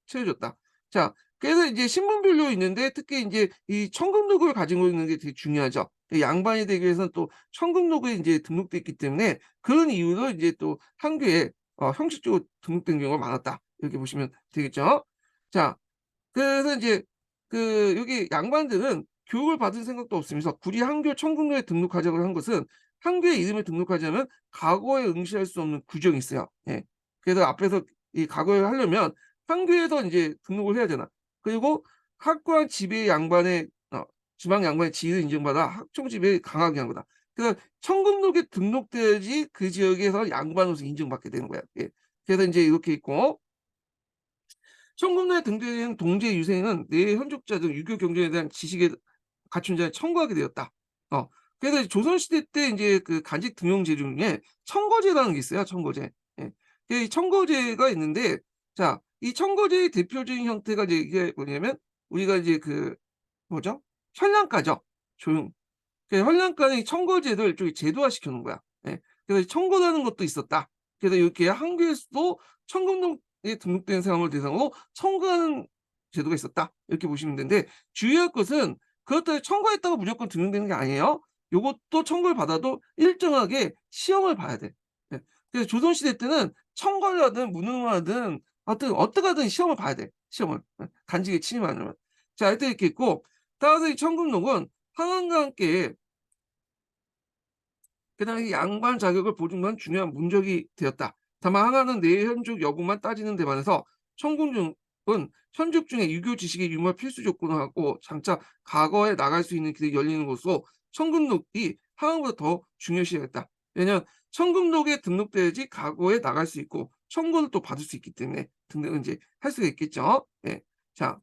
채워줬다. 자, 그래서 이제 신분별로 있는데 특히 이제 이 청금록을 가지고 있는 게 되게 중요하죠. 양반이 되기 위해서는 또 청금록에 이제 등록돼 있기 때문에 그런 이유로 이제 또 한교에 형식적으로 등록된 경우가 많았다. 이렇게 보시면 되겠죠. 자, 그래서 인제 여기 양반들은 교육을 받을 생각도 없으면서 구리 한교 청국로에 등록하자고 한 것은 한교의 이름에 등록하자면 과거에 응시할 수 없는 규정이 있어요. 예. 그래서 앞에서 이 과거에 하려면 한교에서 인제 등록을 해야 되나. 그리고 학관 지배 양반의 지방 양반의 지위를 인정받아 학총 지배에 강하게 한 거다. 그래서 청국록에 등록돼야지 그 지역에서 양반으로서 인정받게 되는 거야. 예. 그래서 인제 이렇게 있고 청군에 등재된 동지의 유생은 내 현족자 등 유교 경전에 대한 지식을 갖춘 자에 청구하게 되었다. 어. 그래서 조선시대 때 인제 그 간직 등용제 중에 청거제라는 게 있어요, 청거제. 예. 이 청거제가 있는데 자, 이 청거제의 대표적인 형태가 이제 이게 뭐냐면 우리가 이제 그 뭐죠? 현량가죠. 조용. 그 현량가는 이 청거제를 일종의 제도화시켜 놓은 거야. 예. 그래서 청거라는 것도 있었다. 그래서 이렇게 한국에서도 청금록에 등록된 사람을 대상으로 청구하는 제도가 있었다. 이렇게 보시면 되는데 주의할 것은 그렇다고 청구했다고 무조건 등록되는 게 아니에요. 요것도 청구를 받아도 일정하게 시험을 봐야 돼. 예. 그래서 조선시대 때는 청과를 하든 무능을 하든 하여튼 어떻게 하든 시험을 봐야 돼. 시험을. 예. 간직에 침입하려면. 자, 하여튼 이렇게 있고 따라서 이 청금록은 상한과 함께 그다음에 양반 자격을 보증한 중요한 문적이 되었다. 다만 하나는 내현족 여부만 따지는 데 반해서 청군중은 현족 중에 유교 지식의 유무 필수 조건을 하고 장차 과거에 나갈 수 있는 길이 열리는 것으로 청금록이 하나보다 더 중요시했다. 왜냐하면 청금록에 등록돼야지 과거에 나갈 수 있고 청구를 또 받을 수 있기 때문에 등록을 이제 할 수가 있겠죠. 예. 자,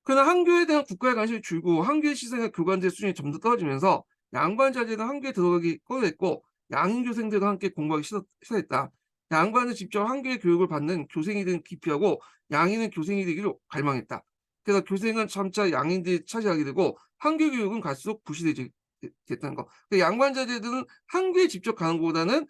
그러나 한교에 대한 국가의 관심이 줄고 한교의 시선과 교관들의 수준이 점 더 떨어지면서 양반 자제가 한교에 들어가기 꺼려했고 양인 교생들과 함께 공부하기 싫어했다. 양반은 직접 한교의 교육을 받는 교생이 되는 기피하고 양인은 교생이 되기를 갈망했다. 그래서 교생은 점차 양인들이 차지하게 되고 한교 교육은 갈수록 부실해졌다는 거. 양반 자제들은 한교에 직접 가는 것보다는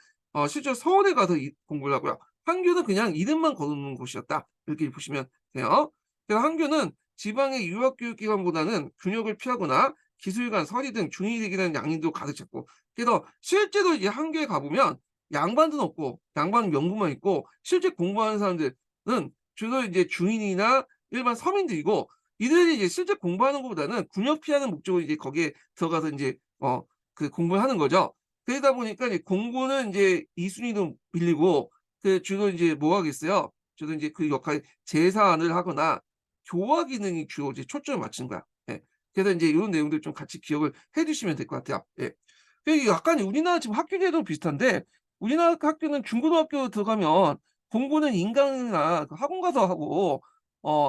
실제로 서울에 가서 공부를 하고요. 한교는 그냥 이름만 거두는 곳이었다. 이렇게 보시면 돼요. 그래서 한교는 지방의 유학교육기관보다는 균형을 피하거나 기술관, 서리 등 중위직이라는 양인도 가득 찼고, 그래서 실제로 이제 한교에 가보면 양반은 없고 양반 명부만 있고 실제 공부하는 사람들은 주로 이제 중인이나 일반 서민들이고, 이들이 이제 실제 공부하는 것보다는 군역 피하는 목적으로 이제 거기에 들어가서 이제 그 공부를 하는 거죠. 그러다 보니까 이제 공부는 이제 이순위로 밀리고, 그 주로 이제 뭐 하겠어요? 주로 이제 그 역할 제사안을 하거나 교화 기능이 주로 이제 초점을 맞춘 거야. 예. 그래서 인제 요런 내용들 좀 같이 기억을 해 두시면 될 것 같아요. 예. 이게 약간 우리나라 지금 학교 제도 비슷한데, 우리나라 학교는 중고등학교 들어가면 공부는 인강이나 그 학원 가서 하고,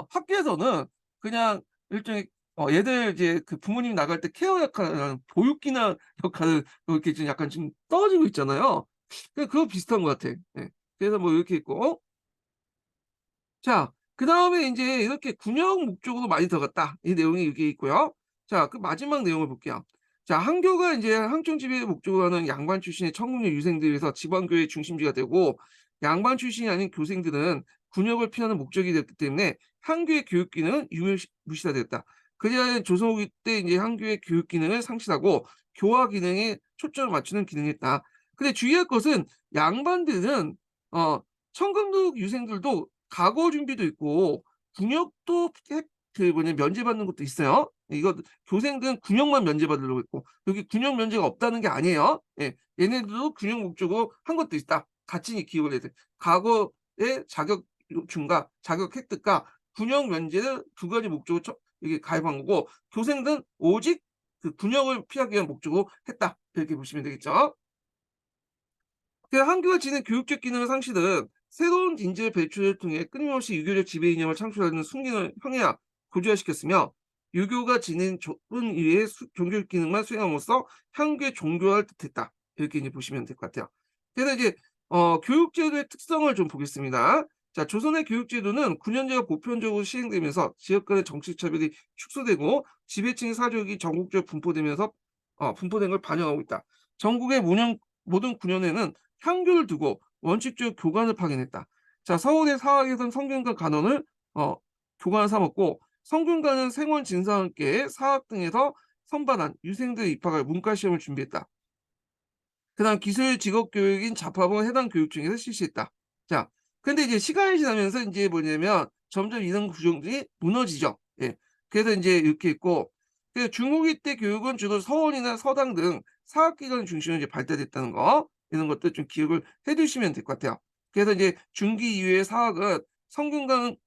학교에서는 그냥 일종의 얘들 이제 그 부모님이 나갈 때 케어 역할을, 보육기나 역할을 이렇게 좀 약간 좀 떨어지고 있잖아요. 그거 비슷한 것 같아. 예. 그래서 뭐 이렇게 있고, 자, 그다음에 인제 이렇게 군역 목적으로 많이 들어갔다. 이 내용이 여기 있고요. 자, 그 마지막 내용을 볼게요. 자, 한교가 인제 항청 지배를 목적으로 하는 양반 출신의 청군의 유생들에 의해서 지방교회의 중심지가 되고, 양반 출신이 아닌 교생들은 군역을 피하는 목적이 됐기 때문에 한교의 교육 기능은 무시가 되었다. 그리하여 조선 후기 때 인제 한교의 교육 기능을 상실하고 교화 기능에 초점을 맞추는 기능이었다. 근데 주의할 것은 양반들은 어 청금득 유생들도 과거 준비도 있고 군역도 그 뭐냐 면제받는 것도 있어요. 이거 교생들은 군역만 면제받으려고 했고, 여기 군역 면제가 없다는 게 아니에요. 예. 얘네들도 군역 목적으로 한 것도 있다. 같이 기억을 해야 돼. 과거의 자격 요충과 자격 획득과 군역 면제를 두 가지 목적으로 이게 가입한 거고, 교생들은 오직 그 군역을 피하기 위한 목적으로 했다. 이렇게 보시면 되겠죠. 그 한교가 지닌 교육적 기능의 상실은 새로운 인재 배출을 통해 끊임없이 유교적 지배 이념을 창출하는 순기능을 형해야 고조화시켰으며, 유교가 지닌 좁은 이해의 종교적 기능만 수행함으로써 한교의 종교화를 뜻했다. 이렇게 이제 보시면 될 것 같아요. 그래서 이제 교육제도의 특성을 좀 보겠습니다. 자, 조선의 교육제도는 9년제가 보편적으로 시행되면서 지역 간의 정치 차별이 축소되고 지배층의 사족이 전국적으로 분포된 걸 반영하고 있다. 전국의 모든 9년에는 향교를 두고 원칙적 교관을 파견했다. 자, 서울의 사학에선 성균관 간원을 어 교관을 삼았고, 성균관은 생원 진사와 함께 사학 등에서 선발한 유생들의 입학할 문과 시험을 준비했다. 그다음 기술 직업 교육인 자파봉을 해당 교육청에서 실시했다. 자, 근데 이제 시간이 지나면서 인제 뭐냐면 점점 이런 구조들이 무너지죠. 예. 그래서 인제 이렇게 있고, 중후기 때 교육은 주로 서원이나 서당 등 사학기관 중심으로 이제 발달됐다는 거, 이런 것도 좀 기억을 해 두시면 될 것 같아요. 그래서 이제 중기 이후의 사학은 성균관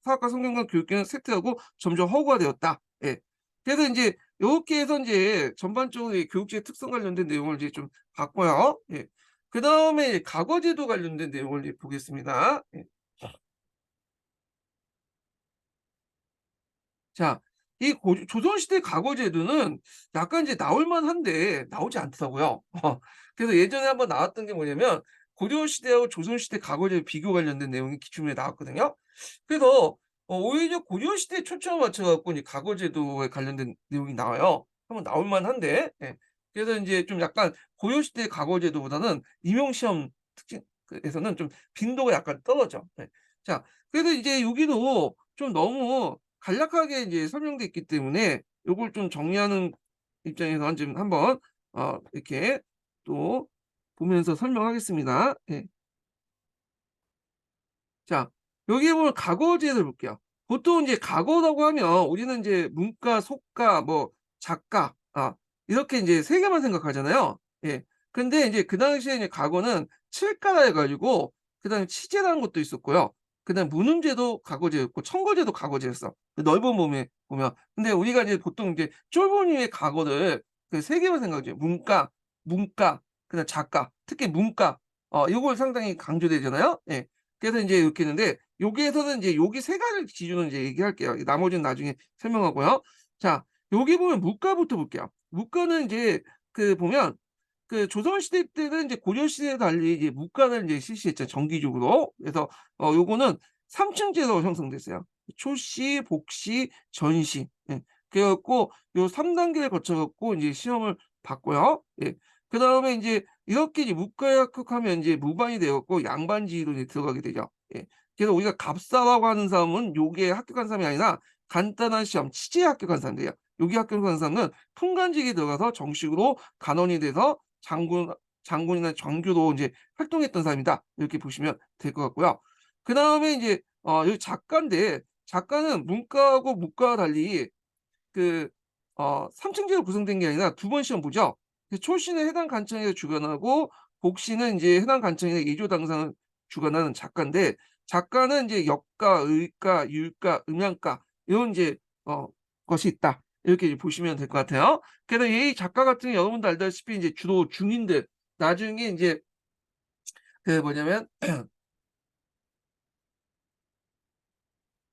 사학과 성균관 교육계는 쇠퇴하고 점점 허구화되었다. 예. 그래서 인제 요렇게 해서 인제 전반적으로 이 교육제의 특성 관련된 내용을 이제 좀 봤고요. 예. 그다음에 과거제도 관련된 내용을 이제 보겠습니다. 예. 자, 이 조선시대 과거제도는 약간 이제 나올 만한데 나오지 않더라고요. 그래서 예전에 한번 나왔던 게 뭐냐면 고려시대하고 조선시대 과거제도 비교 관련된 내용이 기출문에 나왔거든요. 그래서 오히려 고려시대에 초점을 맞춰 갖고 이제 과거제도에 관련된 내용이 나와요. 한번 나올 만한데. 예. 그래서 인제 좀 약간 고려시대 과거제도보다는 임용시험 특징 에서는 좀 빈도가 약간 떨어져. 예. 자, 그래서 이제 여기도 좀 너무 간략하게 이제 설명돼 있기 때문에 요걸 좀 정리하는 입장에서 좀 한번 이렇게 또 보면서 설명하겠습니다. 예. 자, 여기에 보면 과거제를 볼게요. 보통 이제 과거라고 하면 우리는 이제 문과, 속과, 뭐 작가 이렇게 인제 세 개만 생각하잖아요. 예. 근데 인제 그 당시에 이제 과거는 칠가라 해 가지고, 그다음에 치제라는 것도 있었고요. 그다음에 문음제도 과거제였고 청거제도 과거제였어. 그 넓은 범위에 보면. 근데 우리가 이제 보통 이제 좁은 의미의 과거를 그 세 개만 생각하죠. 문과, 그다음 작가, 특히 문과 요걸 상당히 강조되잖아요. 예. 그래서 인제 이렇게 했는데 여기에서는 인제 여기 세 가지를 기준으로 인제 얘기할게요. 나머지는 나중에 설명하고요. 자, 여기 보면 물가부터 볼게요. 물가는 인제 보면 조선시대 때는 이제 고려시대와 달리 이제 물가를 이제 실시했죠, 정기적으로. 그래서 요거는 3 층제로 형성됐어요. 초시, 복시, 전시. 예. 그래 갖고 요 3 단계를 거쳐 갖고 인제 시험을 봤고요. 예. 그다음에 인제 이렇게 이제 물가에 합격하면 인제 무반이 돼 갖고 양반지로 이제 들어가게 되죠. 예. 그래서 우리가 갑사라고 하는 사람은 요게 합격한 사람이 아니라 간단한 시험, 치제에 합격한 사람들이에요. 여기 합격한 사람은 풍간직에 들어가서 정식으로 간원이 돼서 장군이나 장교로 인제 활동했던 사람이다. 이렇게 보시면 될 것 같고요. 그다음에 인제 여기 작가인데 작가는 문과하고 무과와 달리 그 3 층제로 구성된 게 아니라 2번 시험 보죠. 초시는 해당 간청에서 주관하고 복시는 인제 해당 간청에서 예조 당상을 주관하는 작가인데 작가는 인제 역가, 의가, 율가, 음양가 요런 인제 어 것이 있다. 이렇게 이제 보시면 될 것 같아요. 그래서 이 작가 같은 경우 여러분도 알다시피 인제 주로 중인들 나중에 인제 뭐냐면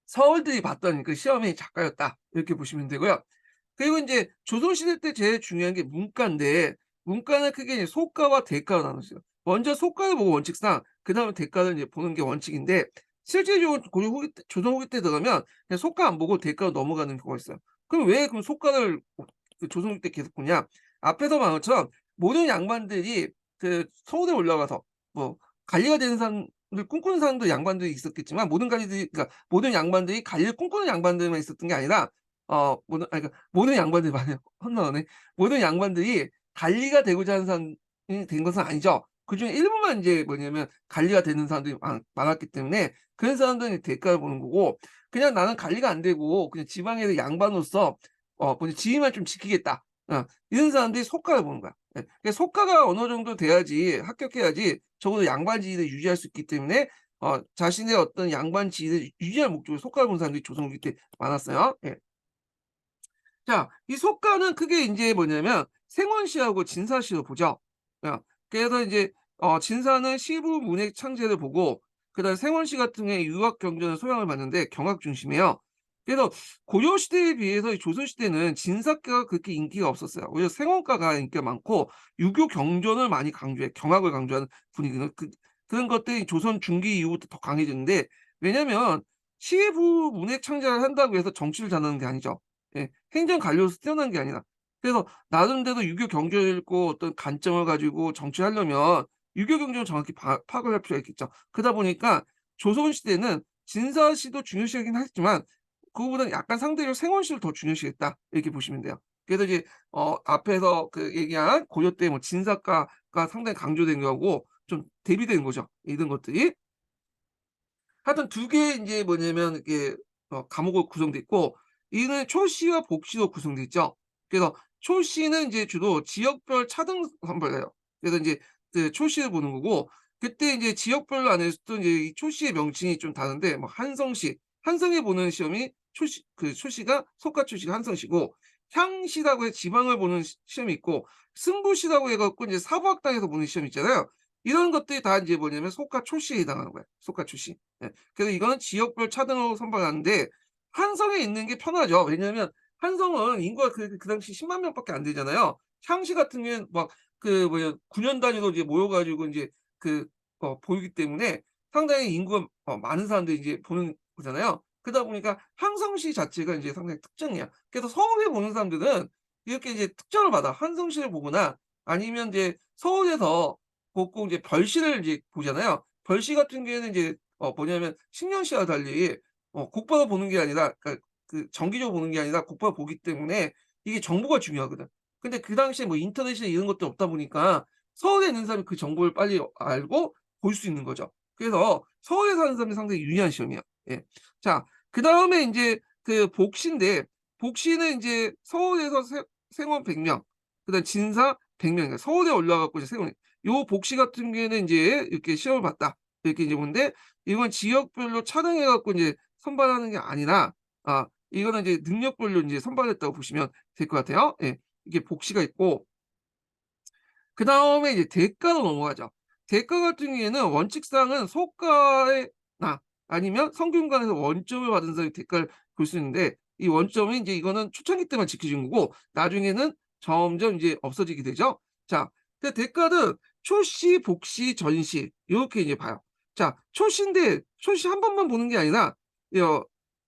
서울들이 봤던 그 시험의 작가였다. 이렇게 보시면 되고요. 그리고 인제 조선시대 때 제일 중요한 게 문과인데 문과는 크게 이제 소과와 대과로 나눠져요. 먼저 소과를 보고 원칙상 그다음에 대과를 이제 보는 게 원칙인데 실제적으로 고려 후기 때 조선 후기 때 들어가면 그냥 소과 안 보고 대과로 넘어가는 경우가 있어요. 그럼 소과를 조선 후기 때 계속 보냐? 앞에서 말한 것처럼 모든 양반들이 서울에 올라가서 뭐 관리가 되는 사람을 꿈꾸는 사람도 양반들이 있었겠지만 모든 양반들이 관리를 꿈꾸는 양반들만 있었던 게 아니라 모든 양반들이 말이에요. 헛나오네. 모든 양반들이 관리가 되고자 하는 사람이 된 것은 아니죠. 그중에 일부만 인제 뭐냐면 관리가 되는 사람들이 많았기 때문에 그런 사람들은 대가를 보는 거고 그냥 '나는 관리가 안 되고 그냥 지방에서 양반으로서 지위만 좀 지키겠다.' 이런 사람들이 소과를 보는 거야. 예. 그러니까 소과가 어느 정도 돼야지 합격해야지 적어도 양반 지위를 유지할 수 있기 때문에 자신의 어떤 양반 지위를 유지할 목적으로 소과를 보는 사람들이 조선 후기 때 많았어요. 예. 자, 이 속가는 크게 인제 뭐냐면 생원시하고 진사시로 보죠. 그래서 인제 진사는 시부 문예 창제를 보고 그다음에 생원시 같은 경우에 유학 경전을 소양을 받는데 경학 중심이에요. 그래서 고려 시대에 비해서 이 조선 시대는 진사과가 그렇게 인기가 없었어요. 오히려 생원과가 인기가 많고 유교 경전을 많이 강조해 경학을 강조하는 분위기는 그런 것들이 조선 중기 이후부터 더 강해졌는데 왜냐면 시부 문예 창제를 한다고 해서 정치를 잘하는 게 아니죠. 예. 행정 관료로서 뛰어난 게 아니라. 그래서 나름대로 유교 경전을 읽고 어떤 관점을 가지고 정치하려면 유교 경전을 정확히 파악을 할 필요가 있겠죠. 그러다 보니까 조선 시대는 진사시도 중요시하긴 했지만 그거보다는 약간 상대적으로 생원시를 더 중요시했다. 이렇게 보시면 돼요. 그래서 이제 앞에서 얘기한 고려 때 뭐 진사과가 상당히 강조된 거하고 좀 대비되는 거죠, 이런 것들이. 하여튼 두 개의 인제 뭐냐면 이게 과목으로 구성돼 있고 이는 초시와 복시로 구성돼 있죠. 그래서 초시는 인제 주로 지역별 차등 선발을 해요. 그래서 인제 초시를 보는 거고 그때 인제 지역별로 안에서도 인제 이 초시의 명칭이 좀 다른데 뭐 한성시, 한성에 보는 시험이 초시가 속가초시가 한성시고 향시라고 해서 지방을 보는 시험이 있고 승부시라고 해 갖고 인제 사부학당에서 보는 시험이 있잖아요. 이런 것들이 다 인제 뭐냐면 속가초시에 해당하는 거예요, 속가초시. 예. 그래서 이거는 지역별 차등으로 선발하는데 한성에 있는 게 편하죠. 왜냐하면 한성은 인구가 그 당시 10만 명밖에 안 되잖아요. 향시 같은 경우에는 막 9년 단위로 이제 모여 가지고 인제 보이기 때문에 상당히 인구가 많은 사람들이 이제 보는 거잖아요. 그러다 보니까 항성시 자체가 인제 상당히 특정이야. 그래서 서울에 보는 사람들은 이렇게 이제 특정을 받아. 한성시를 보거나 아니면 이제 서울에서 보고 이제 별시를 이제 보잖아요. 별시 같은 경우에는 이제 뭐냐면 신년시와 달리 곧바로 보는 게 아니라 그러니까 정기적으로 보는 게 아니라 곧바로 보기 때문에 이게 정보가 중요하거든. 근데 그 당시에 뭐 인터넷이나 이런 것도 없다 보니까 서울에 있는 사람이 그 정보를 빨리 알고 볼 수 있는 거죠. 그래서 서울에 사는 사람이 상당히 유리한 시험이야. 예. 자, 그다음에 인제 복시인데 복시는 인제 서울에서 생원 100 명, 그다음에 진사 100 명 그러니까 서울에 올라 갖고 이제 생원 요 복시 같은 경우에는 인제 이렇게 시험을 봤다. 이렇게 이제 보는데 이건 지역별로 차등해 갖고 인제 선발하는 게 아니라 이거는 이제 능력별로 인제 선발했다고 보시면 될 것 같아요. 예. 이게 복시가 있고 그다음에 이제 대과로 넘어가죠. 대과 같은 경우에는 원칙상은 소과에 나 아니면 성균관에서 원점을 받은 사람이 대과를 볼 수 있는데, 이 원점이 인제 이거는 초창기 때만 지켜진 거고 나중에는 점점 이제 없어지게 되죠. 자, 그 대과는 초시, 복시, 전시 요렇게 이제 봐요. 자, 초시인데 초시 한 번만 보는 게 아니라 여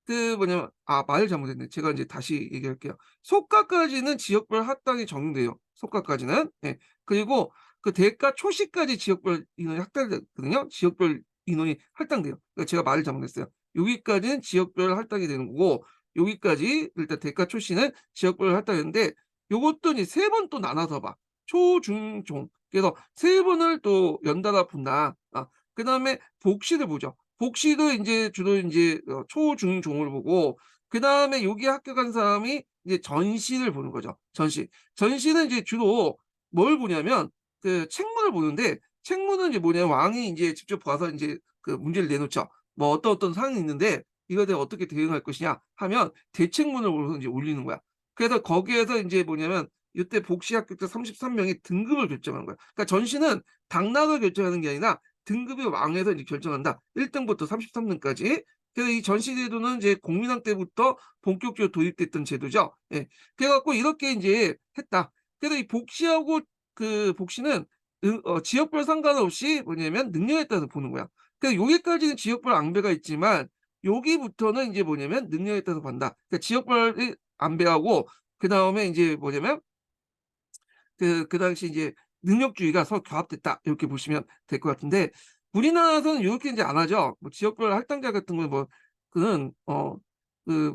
그 뭐냐면, 말을 잘못했네. 제가 인제 다시 얘기할게요. 소과까지는 지역별 할당이 적용돼요, 소과까지는. 예. 그리고 그 대과 초시까지 지역별 인원이 할당되거든요. 지역별 인원이 할당돼요. 그러니까 제가 말을 잘못했어요. 여기까지는 지역별 할당이 되는 거고, 여기까지 일단 대과 초시는 지역별 할당인데, 요것도 이제 3번 또 나눠서 봐. 초, 중, 종. 그래서 3 번을 또 연달아 본다. 그다음에 복시를 보죠. 복시도 인제 주로 인제 초, 중, 종을 보고, 그다음에 여기에 합격한 사람이 이제 전시를 보는 거죠, 전시. 전시는 이제 주로 뭘 보냐면 그 책문을 보는데, 책문은 이제 뭐냐면 왕이 인제 직접 봐서 인제 그 문제를 내놓죠. 뭐 어떤 사항이 있는데 이거에 대해 어떻게 대응할 것이냐 하면 대책문을 보고서 인제 올리는 거야. 그래서 거기에서 인제 뭐냐면 이때 복시 합격자 33 명이 등급을 결정하는 거야. 그러니까 전시는 당락을 결정하는 게 아니라 등급이 왕에서 이제 결정한다. 1 등부터 33 등까지. 그래서 이 전시 제도는 이제 공민왕 때부터 본격적으로 도입됐던 제도죠. 예. 그래 갖고 이렇게 인제 했다. 그래서 이 복시하고 그 복시는 지역별 상관없이 뭐냐면 능력에 따라서 보는 거야. 그러니까 여기까지는 지역별 앙배가 있지만 여기부터는 인제 뭐냐면 능력에 따라서 본다. 그러니까 지역별이 앙배하고 그다음에 인제 뭐냐면 그 당시 이제 능력주의가 서로 결합됐다, 이렇게 보시면 될 것 같은데, 우리나라에서는 요렇게 인제 안 하죠. 뭐 지역별 할당제 같은 건 뭐 그는 그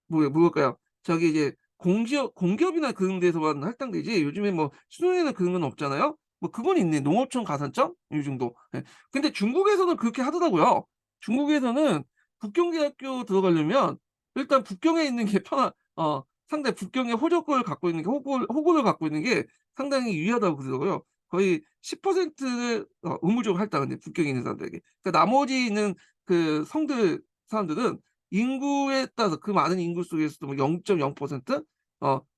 뭐랄까요. 저기 이제 공기업이나 그런 데서만 할당되지, 요즘에 뭐 수능에는 그런 건 없잖아요. 뭐 그건 있네. 농어촌 가산점 요 정도. 예. 근데 중국에서는 그렇게 하더라고요. 중국에서는 북경대학교 들어가려면 일단 북경에 있는 게 상당히 북경에 호적을 갖고 있는 게 호구를 갖고 있는 게 상당히 유리하다고 그러더라고요. 거의 10%를 의무적으로 할당한대요, 북경에 있는 사람들에게. 그러니까 나머지 있는 그 성들 사람들은 인구에 따라서 그 많은 인구 속에서도 뭐 0.0%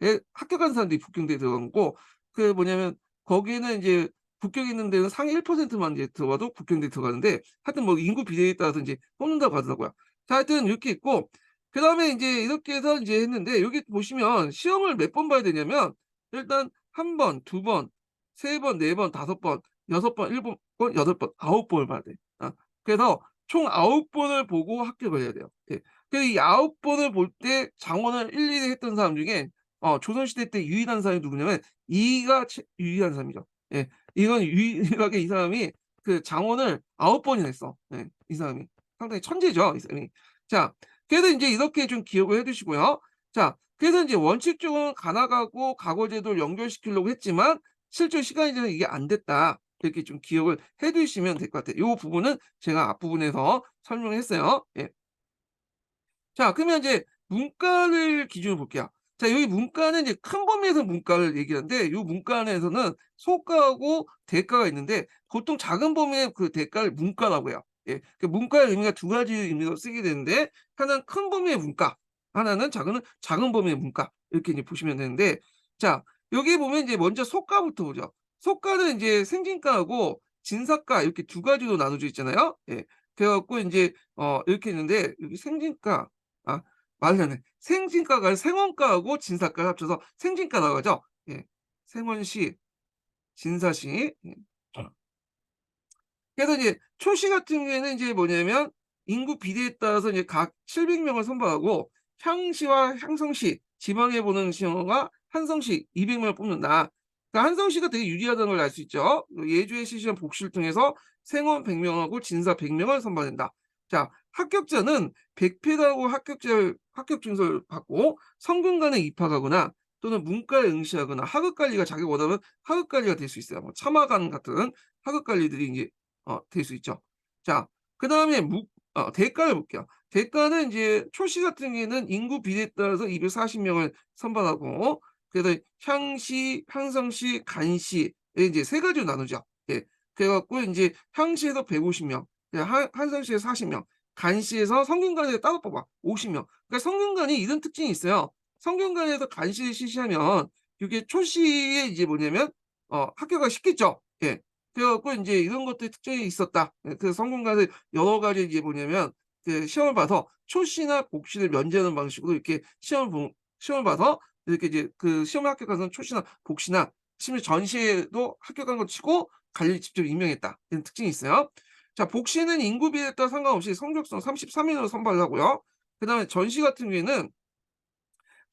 에 합격한 사람들이 북경대에 들어간 거고, 그 뭐냐면 거기는 인제 북경에 있는 데는 상위 1%만 이제 들어가도 북경대에 들어가는데, 하여튼 뭐 인구 비례에 따라서 인제 뽑는다고 하더라고요. 자, 하여튼 이렇게 있고, 그다음에 인제 이렇게 해서 인제 했는데, 여기 보시면 시험을 몇 번 봐야 되냐면 일단 1 번, 2 번, 3 번, 4 번, 5 번, 6 번, 7 번, 8 번, 9 번을 봐야 돼. 그래서 총 9 번을 보고 합격을 해야 돼요. 예. 그 이 9 번을 볼 때 장원을 일일이 했던 사람 중에 조선시대 때 유일한 사람이 누구냐면 이가 유일한 사람이죠. 예. 이건 유일하게 이 사람이 그 장원을 9 번이나 했어. 예. 이 사람이. 상당히 천재죠, 이 사람이. 자, 그래서 인제 이렇게 좀 기억을 해 두시고요. 자, 그래서 인제 원칙적으로는 관악하고 과거제도를 연결시키려고 했지만 실제로 시간이 지나서 이게 안 됐다, 이렇게 좀 기억을 해 두시면 될 것 같아요. 요 부분은 제가 앞부분에서 설명을 했어요. 예. 자, 그러면 이제 문과를 기준으로 볼게요. 자, 여기 문과는 이제 큰 범위에서 문과를 얘기하는데, 요 문과 안에서는 소과하고 대과가 있는데 보통 작은 범위의 그 대과를 문과라고 해요. 예. 그 문과의 의미가 두 가지 의미로 쓰게 되는데, 하나는 큰 범위의 문과, 하나는 작은 범위의 문과, 이렇게 이제 보시면 되는데, 자, 여기 보면 이제 먼저 소과부터 보죠. 소과는 인제 생진과하고 진사과 이렇게 두 가지로 나눠져 있잖아요. 예. 그래 갖고 인제 이렇게 있는데, 여기 생진과, 아 말이 안 돼. 생진과가 아니라 생원과하고 진사과를 합쳐서 생진과라고 하죠. 예. 생원시, 진사시. 예. 그래서 이제 초시 같은 경우에는 인제 뭐냐면 인구 비례에 따라서 이제 각 700 명을 선발하고, 향시와 향성시, 지방에 보는 시험과 한성시 200 명을 뽑는다. 그러니까 한성시가 되게 유리하다는 걸 알 수 있죠. 예주에 실시한 복시를 통해서 생원 100 명하고 진사 100 명을 선발한다. 자, 합격자는 백패라고 합격 증서를 받고 성균관에 입학하거나 또는 문과에 응시하거나 하급관리가 자기가 원하면 하급관리가 될 수 있어요. 뭐 참화관 같은 하급관리들이 인제 될 수 있죠. 자, 그다음에 대과를 볼게요. 대과는 인제 초시 같은 경우에는 인구 비례에 따라서 240 명을 선발하고, 그래서 향시, 향성시, 간시에 인제 세 가지로 나누죠. 예. 그래 갖고 인제 향시에서 150 명, 한성시에서 40 명, 간시에서 성균관에서 따로 뽑아 50 명. 그러니까 성균관이 이런 특징이 있어요. 성균관에서 간시를 실시하면 이게 초시에 이제 뭐냐면 합격하기 쉽겠죠. 예. 그래 갖고 인제 이런 것들이 특징이 있었다. 예 그 성균관에서 여러 가지 이제 뭐냐면 그 시험을 봐서 초시나 복시를 면제하는 방식으로 이렇게 시험을 봐서 이렇게 이제 그 시험에 합격한 초시나 복시나 심지어 전시에도 합격한 거 치고 관리를 직접 임명했다. 이런 특징이 있어요. 자 복시는 인구 비례에 따라 상관없이 성적순 33 인으로 선발을 하고요. 그다음에 전시 같은 경우에는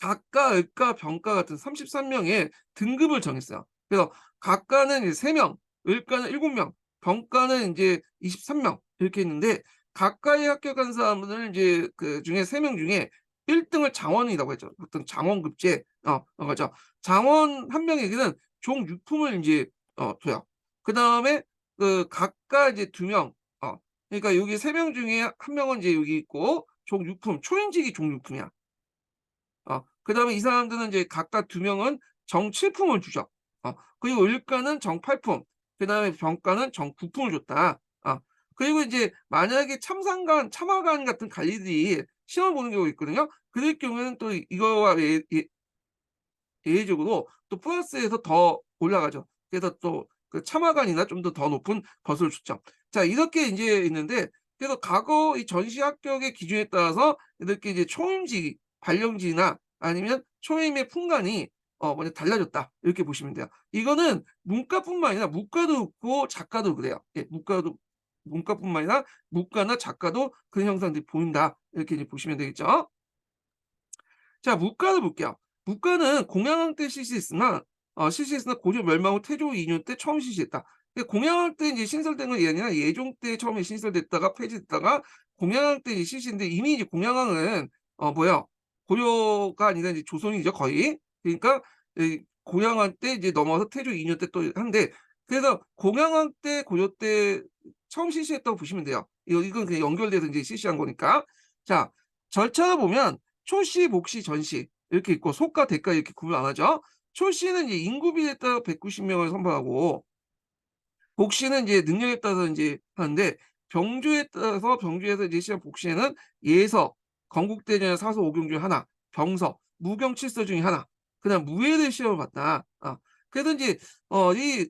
각과, 을과, 병과 같은 33 명의 등급을 정했어요. 그래서 각과는 이제 3 명, 을과는 7 명, 병과는 인제 23 명 이렇게 있는데 각과에 합격한 사람을 인제 그중에 3명 중에 1 등을 장원이라고 했죠. 보통 장원급제 그죠. 장원 한 명에게는 종유품을 인제 줘요. 그다음에 그 각과 이제 2 명 그러니까 여기 3명 중에 1 명은 인제 여기 있고 종유품, 초인직이 종유품이야. 그다음에 이 사람들은 이제 각각 2 명은 정칠품을 주죠. 그리고 을과는 정팔품, 그다음에 병과는 정구품을 줬다. 그리고 이제 만약에 참화관 같은 관리들이 시험을 보는 경우가 있거든요. 그럴 경우에는 또 이거와 예외적으로 또 플러스해서 더 올라가죠. 그래서 또 그 참화관이나 좀 더 높은 벗을 줬죠. 자 이렇게 인제 있는데 그래서 과거 이 전시 합격의 기준에 따라서 이렇게 이제 초임지 발령지나 아니면 초임의 품간이 뭐냐 달라졌다. 이렇게 보시면 돼요. 이거는 문과뿐만 아니라 무과도 그렇고 작가도 그래요. 예 문과뿐만 아니라 무과나 작가도 그런 현상들이 보인다. 이렇게 이제 보시면 되겠죠. 자 무가를 볼게요. 무가는 공양왕 때 실시했으나 고조 멸망 후 태조 2년 때 처음 실시했다. 공양왕 때 이제 신설된 건 아니라 예종 때 처음에 신설됐다가 폐지됐다가 공양왕 때 이제 실시인데 이미 이제 공양왕은 뭐야 고려가 아니라 이제 조선이죠 거의. 그러니까 이 공양왕 때 이제 넘어서 태조 2년 때 또 한데 그래서 공양왕 때 고려 때 처음 실시했다고 보시면 돼요. 이건 그냥 연결돼서 인제 실시한 거니까. 자 절차를 보면 초시, 복시, 전시 이렇게 있고 소가, 대가 이렇게 구분 안 하죠. 초시는 이제 인구 비례에 따라 190 명을 선발하고 복시는 이제 능력에 따라서 인제 하는데 병조에 따라서 병조에서 이제 시험 복시에는 예서, 건국대전 사서, 오경 중에 하나, 병서, 무경, 칠서 중에 하나, 그다음 무예를 시험을 봤다. 그래서 인제 이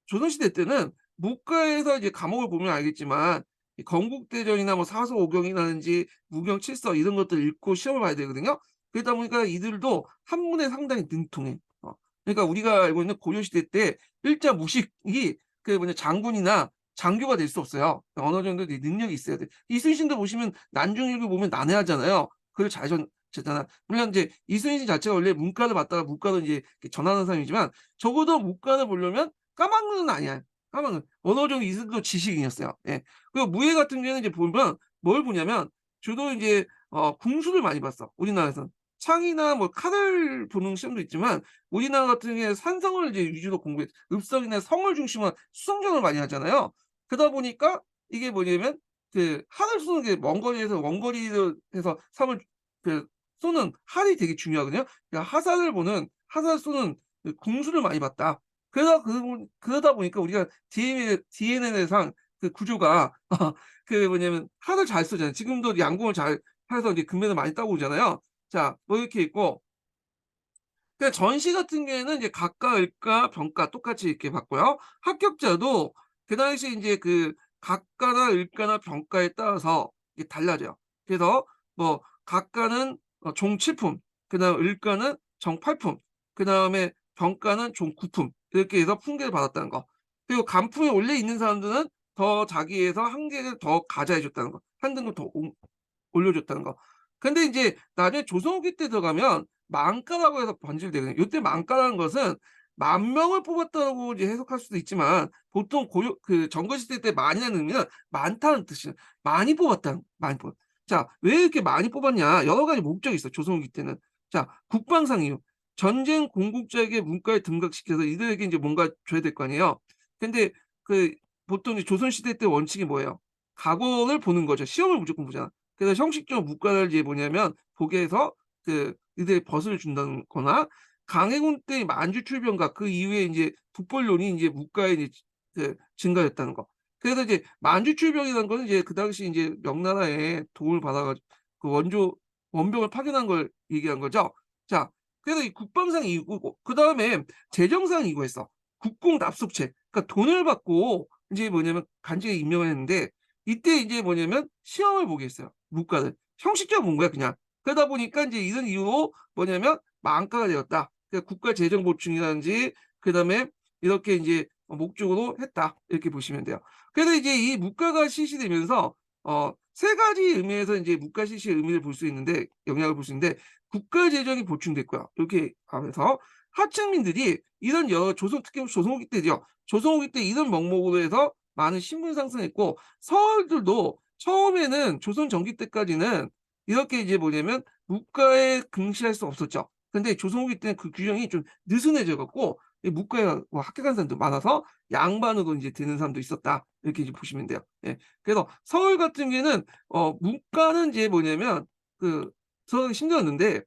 조선시대 때는 문과에서 이제 과목을 보면 알겠지만 이 건국대전이나 뭐 사서 오경이라든지 무경, 칠서 이런 것들 읽고 시험을 봐야 되거든요. 그러다 보니까 이들도 한문에 상당히 능통해. 그러니까 우리가 알고 있는 고려시대 때 일자 무식이 장군이나 장교가 될 수 없어요. 어느 정도 이 능력이 있어야 돼. 이순신도 보시면 난중일기 보면 난해하잖아요. 그걸 잘 잖아. 물론 이제 이순신 자체가 원래 문과를 봤다가 문과로 이제 이렇게 전환한 사람이지만 적어도 문과를 보려면 까막눈은 아니야. 까막눈. 어느 정도 이들도 지식인이었어요. 예. 그리고 무예 같은 경우에는 이제 보면 뭘 보냐면 주로 인제 궁수를 많이 봤어, 우리나라에서는. 창이나 뭐 칼을 보는 시험도 있지만 우리나라 같은 경우에 산성을 이제 위주로 공부해 읍성이나 성을 중심으로 수성전을 많이 하잖아요. 그러다 보니까 이게 뭐냐면 활을 쏘는 게 먼 거리에서 원거리로 해서 섬을 그 쏘는 활이 되게 중요하거든요. 그러니까 화살 쏘는 궁수를 많이 봤다. 그러다 보니까 우리가 DNA상 구조가 뭐냐면 활을 잘 쏘잖아요. 지금도 양궁을 잘 해서 이제 금메달 많이 따고 오잖아요. 자 뭐 이렇게 있고 그러니까 전시 같은 경우에는 이제 각과, 을과, 병과 똑같이 이렇게 봤고요. 합격자도 그 당시에 인제 각과나 을과나 병과에 따라서 이게 달라져요. 그래서 뭐 각과는 종칠품, 그다음 을과는 정팔품, 그다음에 병과는 종구품 이렇게 해서 품계를 받았다는 거. 그리고 간품에 원래 있는 사람들은 더 자기에서 한 개를 더 가자해 줬다는 거. 한 등급 더 올려줬다는 거. 근데 인제 나중에 조선 후기 때 들어가면 만과라고 해서 번질되거든요. 요때 만과라는 것은 10,000명을 뽑았다고 이제 해석할 수도 있지만 보통 전거 시대 때 많이라는 의미는 많다는 뜻이에요. 많이 뽑았 자 왜 이렇게 많이 뽑았냐 여러 가지 목적이 있어요 조선 후기 때는. 자 국방상 이유. 전쟁 공국자에게 문과에 등극시켜서 이들에게 인제 뭔가 줘야 될 거 아니에요. 근데 그 보통 이제 조선 시대 때 원칙이 뭐예요? 각오를 보는 거죠. 시험을 무조건 보잖아. 그래서 형식적으로 문과를 이제 뭐냐면 보게 해서 이들의 벗을 준다는 거나 강해군 때 만주 출병과 그 이후에 인제 북벌론이 인제 문과에 이제 증가했다는 거. 그래서 이제 만주 출병이라는 거는 이제 그 당시 인제 명나라의 도움을 받아 가지고 원병을 파견한 걸 얘기한 거죠. 자 그래서 이 국방상 이유고 그다음에 재정상 이유가 있어. 국공 납속체. 그러니까 돈을 받고 이제 뭐냐면 간직에 임명을 했는데 이때 이제 뭐냐면 시험을 보게 했어요, 물가를. 형식적으로 본 거야 그냥. 그러다 보니까 이제 이런 이유로 뭐냐면 망가가 되었다. 그러니까 국가 재정 보충이라든지 그다음에 이렇게 이제 목적으로 했다. 이렇게 보시면 돼요. 그래서 이제 이 물가가 실시되면서 세 가지 의미에서 이제 물가 실시의 의미를 볼 수 있는데 영향을 볼 수 있는데 국가 재정이 보충됐고요. 이렇게 하면서 하층민들이 이런 조선 특히 조선 후기 때죠. 조선 후기 때 이런 명목으로 해서 많은 신분 상승했고 서울들도 처음에는 조선 전기 때까지는 이렇게 이제 뭐냐면 물가에 긍시할 수 없었죠. 근데 조선 후기 때는 그 규정이 좀 느슨해져 갖고 이 물가에 뭐 합격한 사람도 많아서 양반으로 이제 되는 사람도 있었다. 이렇게 이제 보시면 돼요. 예. 그래서 서울 같은 경우에는 문과는 이제 뭐냐면 들어가기 힘들었는데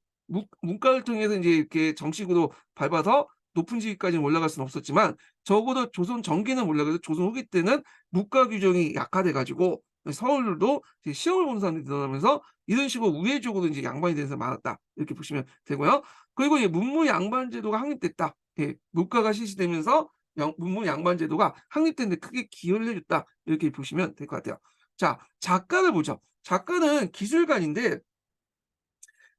문과를 통해서 이제 이렇게 정식으로 밟아서 높은 직위까지는 올라갈 수는 없었지만 적어도 조선 전기는 올라가서 조선 후기 때는 문과 규정이 약화돼 가지고 서울도 이제 시험을 보는 사람들이 늘어나면서 이런 식으로 우회적으로 이제 양반이 되는 사람이 많았다. 이렇게 보시면 되고요. 그리고 이제 문무 양반 제도가 확립됐다. 예. 문과가 실시되면서 문무 양반 제도가 확립된 데 크게 기여를 해 줬다. 이렇게 보시면 될 것 같아요. 자, 작가를 보죠. 작가는 기술가인데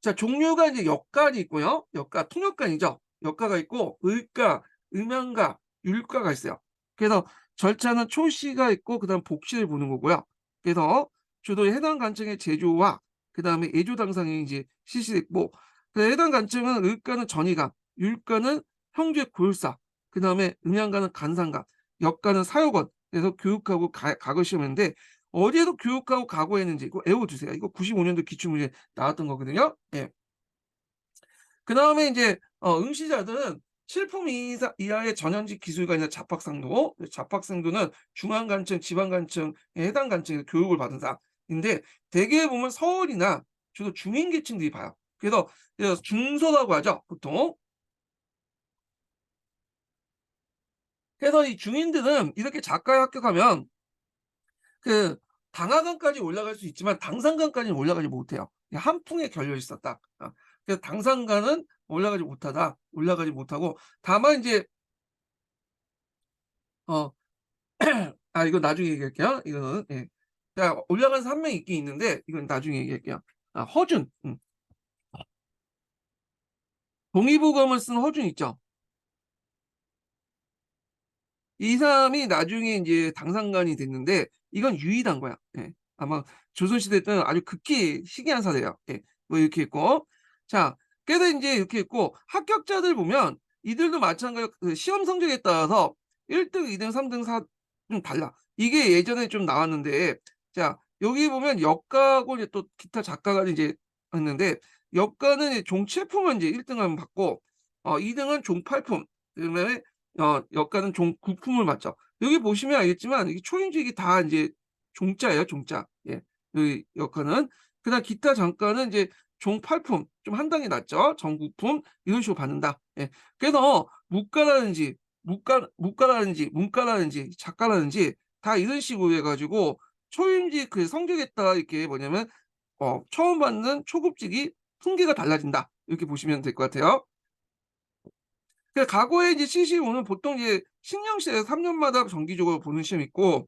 자, 종류가 이제 역가이 있고요. 역가, 통역가이죠. 역가가 있고 을가, 음양가, 율가가 있어요. 그래서 절차는 초시가 있고 그다음 복시를 보는 거고요. 그래서 주로 해당 관청의 제조와 그다음에 예조 당상이 이제 실시됐고 해당 관청은 을가는 전이가, 율가는 형제 고율사, 그다음에 음양가는 간상가, 역가는 사역원. 그래서 교육하고 과거 시험인데 어디에서 교육하고 과거했는지 이거 외워두세요. 이거 95년도 기출문제 나왔던 거거든요. 예. 그다음에 이제 응시자들은 실품 이하의 전현직 기술가이나 잡학상도, 잡학상도는 중앙관청, 지방관청에 해당 관청에서 교육을 받은 사람인데 대개 보면 서울이나 주로 중인계층들이 봐요. 그래서 중서라고 하죠, 보통. 그래서 이 중인들은 이렇게 작가에 합격하면 그 당하관까지 올라갈 수 있지만 당상관까지는 올라가지 못해요. 한 풍에 결려 있었다. 그래서 당상관은 올라가지 못하고 다만 이제 어 이건 나중에 얘기할게요. 이거는 예. 자, 올라간 사람 한 명 있긴 있는데 이건 나중에 얘기할게요. 허준. 동의보감을 쓴 허준 있죠. 이 사람이 나중에 이제 당상관이 됐는데 이건 유일한 거야. 예. 아마 조선시대 때는 아주 극히 희귀한 사례예요. 예. 뭐 이렇게 있고. 자, 그래서 인제 이렇게 있고 합격자들 보면 이들도 마찬가지로 그 시험 성적에 따라서 1 등, 2 등, 3 등, 4 좀 달라. 이게 예전에 좀 나왔는데 자, 여기 보면 역가하고 이제 또 기타 작가가 이제 있는데 역가는 이제 종 7 품을 인제 1 등을 받고 2 등은 종 8 품, 그다음에 역가는 종 9 품을 받죠. 여기 보시면 알겠지만 이게 초임직이 다 인제 종자예요, 종자. 예. 여기 역가는. 그다음 기타 장가는 인제 종 8 품, 좀 한 단계 낮죠. 정 9 품 이런 식으로 받는다. 예. 그래서 묵가라든지 문과라든지 작가라든지 다 이런 식으로 해 가지고 초임직 그 성적에 따라 이렇게 뭐냐면 처음 받는 초급직이 품계가 달라진다. 이렇게 보시면 될 것 같아요. 과거에 이제 CC5는 보통 이제 신형시에서 3 년마다 정기적으로 보는 시험이 있고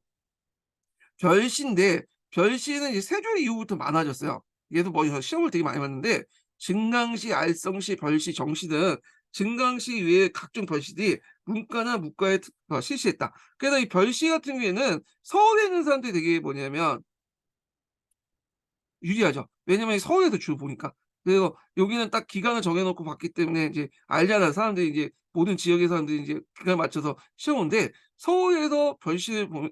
별시인데 별시는 이제 세조 이후부터 많아졌어요. 얘도 뭐 시험을 되게 많이 봤는데 증강시, 알성시, 별시, 정시 등 증강시 외에 각종 별시들이 문과나 무과에 실시했다. 그래서 이 별시 같은 경우에는 서울에 있는 사람들이 되게 뭐냐면 유리하죠. 왜냐면 서울에서 주로 보니까. 그래서 여기는 딱 기간을 정해 놓고 봤기 때문에 이제 알잖아요. 사람들이 이제 모든 지역의 사람들이 이제 기간에 맞춰서 시험 오는데 서울에서 별시를 보면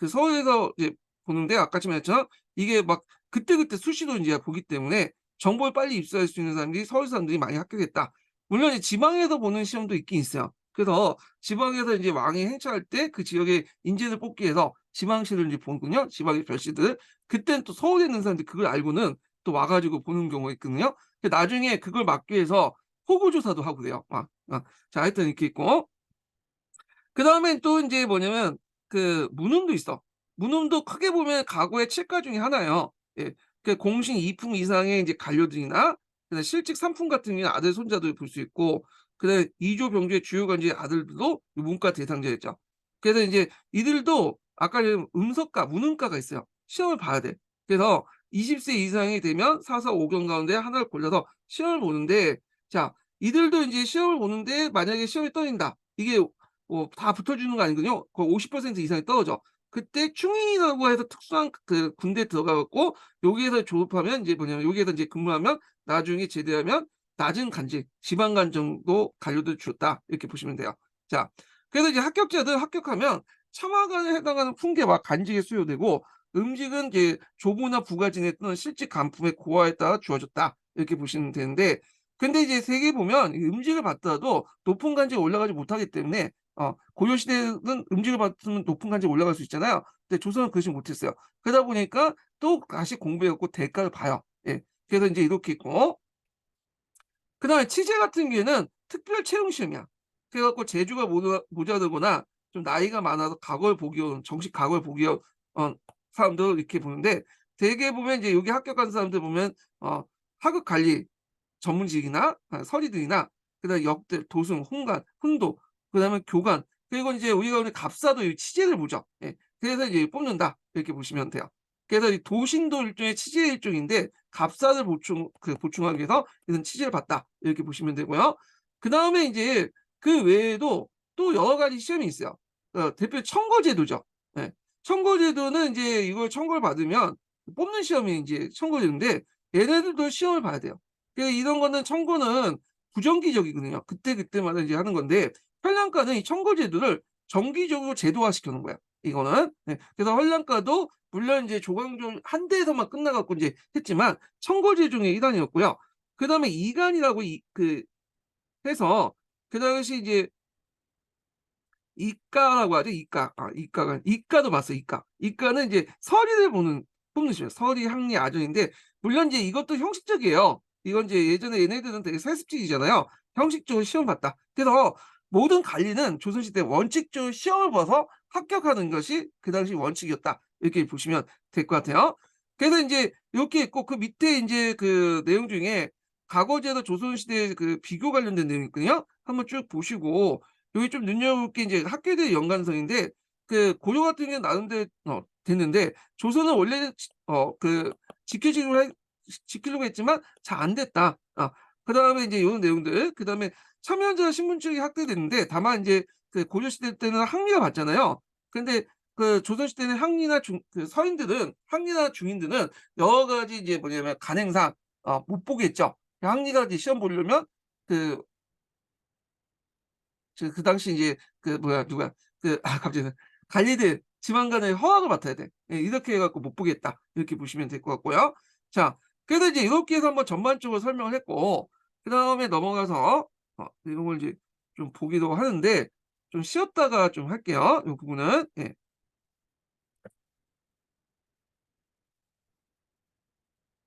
서울에서 이제 보는데 아까 말했지만 이게 막 그때그때 수시로 인제 보기 때문에 정보를 빨리 입수할 수 있는 사람들이 서울 사람들이 많이 합격했다. 물론 이제 지방에서 보는 시험도 있긴 있어요. 그래서 지방에서 인제 왕이 행차할 때 그 지역의 인재를 뽑기 위해서 지방시를 인제 보는군요. 지방의 별시들을. 그때는 또 서울에 있는 사람들이 그걸 알고는 또 와 가지고 보는 경우가 있거든요. 나중에 그걸 막기 위해서 호구 조사도 하고 그래요. 자, 하여튼 이렇게 있고 그다음엔 또 인제 뭐냐면 문음도 있어. 문음도 크게 보면 가구의 7가 중에 하나예요. 예. 공신 2 품 이상의 인제 관료들이나 그다음에 실직 3 품 같은 경우에는 아들 손자들 볼 수 있고 그다음에 이조 병주의 주요 관직의 아들들도 이 문과 대상자였죠. 그래서 이제 이들도 아까 음석가, 문음가가 있어요. 시험을 봐야 돼. 그래서 20세 이상이 되면 4, 4, 5경 가운데 하나를 골라서 시험을 보는데, 자, 이들도 인제 시험을 보는데 만약에 시험이 떨어진다. 이게 뭐 다 붙어주는 거 아니거든요. 거의 50% 이상이 떨어져. 그때 충인이라고 해서 특수한 그 군대에 들어가 갖고 여기에서 졸업하면 인제 뭐냐면 여기에서 인제 근무하면 나중에 제대하면 낮은 간직, 지방간 정도 관료도 줄었다. 이렇게 보시면 돼요. 자, 그래서 이제 합격자들 합격하면 참화관에 해당하는 풍계와 간직이 수여되고, 음직은 이제 조부나 부가 지냈던 실직 간품의 고하에 따라 주어졌다. 이렇게 보시면 되는데, 근데 이제 세계 보면 이 음직을 받더라도 높은 간직에 올라가지 못하기 때문에 고려 시대는 음직을 받으면 높은 간직에 올라갈 수 있잖아요. 근데 조선은 그러지 못했어요. 그러다 보니까 또다시 공부해 갖고 대가를 봐요. 예. 그래서 인제 이렇게 있고, 그다음에 치제 같은 경우에는 특별 채용 시험이야. 그래 갖고 재주가 모자르거나 좀 나이가 많아서 각오를 보기 어려운, 정식 각오를 보기 사람들 이렇게 보는데, 대개 보면 이제 여기 합격한 사람들 보면 하급 관리 전문직이나 서리들이나, 그다음에 역대, 도승, 홍관, 훈도, 그다음에 교관, 그리고 인제 우리가 오늘 갑사도 이 치제를 보죠. 예. 그래서 이제 뽑는다. 이렇게 보시면 돼요. 그래서 이 도신도 일종의 치제의 일종인데 갑사를 보충하기 위해서 이런 치제를 봤다. 이렇게 보시면 되고요. 그다음에 인제 그 외에도 또 여러 가지 시험이 있어요. 대표 청거제도죠. 예. 청거제도는 인제 이걸 청구를 받으면 뽑는 시험이 인제 청거제도인데, 얘네들도 시험을 봐야 돼요. 이런 거는 청구는 부정기적이거든요. 그때그때마다 이제 하는 건데, 현랑가는 이 청구제도를 정기적으로 제도화시켜 놓은 거야, 이거는. 예. 그래서 현랑가도 물론 이제 조광조 한 대에서만 끝나 갖고 인제 했지만 청거제 중의 일환이었고요. 그다음에 이간이라고 해서 그 당시 이제 이과라고 하죠. 이과. 이과가 이과도 봤어요, 이과. 이과는 이제 서리를 뽑는 시험이에요. 서리, 학리, 아전인데 물론 이제 이것도 형식적이에요. 이건 이제 예전에 얘네들은 되게 세습직이잖아요. 형식적으로 시험 봤다. 그래서 모든 관리는 조선시대 원칙적으로 시험을 봐서 합격하는 것이 그 당시 원칙이었다. 이렇게 보시면 될 것 같아요. 그래서 인제 요렇게 있고, 그 밑에 인제 그 내용 중에 과거제도 조선시대 그 비교 관련된 내용이 있거든요. 한번 쭉 보시고, 여기 좀 눈여볼 게 인제 학교들의 연관성인데, 그 고려 같은 경우는 나름대로 됐는데, 조선은 원래는 지키려고 했지만 잘 안 됐다. 그다음에 인제 요런 내용들, 그다음에 참여자 신분증이 확대됐는데, 다만 인제 그 고려 시대 때는 학리가 받잖아요. 근데 그 조선 시대는 서인들은, 학리나 중인들은 여러 가지 이제 뭐냐면 간행상 못 보겠죠. 학리가 이제 시험 보려면 그 그 당시 이제 그 뭐야 누가 갑자기 관리들 지방간의 허락을 받아야 돼. 예, 이렇게 해 갖고 못 보겠다. 이렇게 보시면 될 것 같고요. 자, 그래서 이제 이렇게 해서 한번 전반적으로 설명을 했고, 그다음에 넘어가서 내용을 이제 좀 보기도 하는데 좀 쉬었다가 좀 할게요, 요 부분은. 예.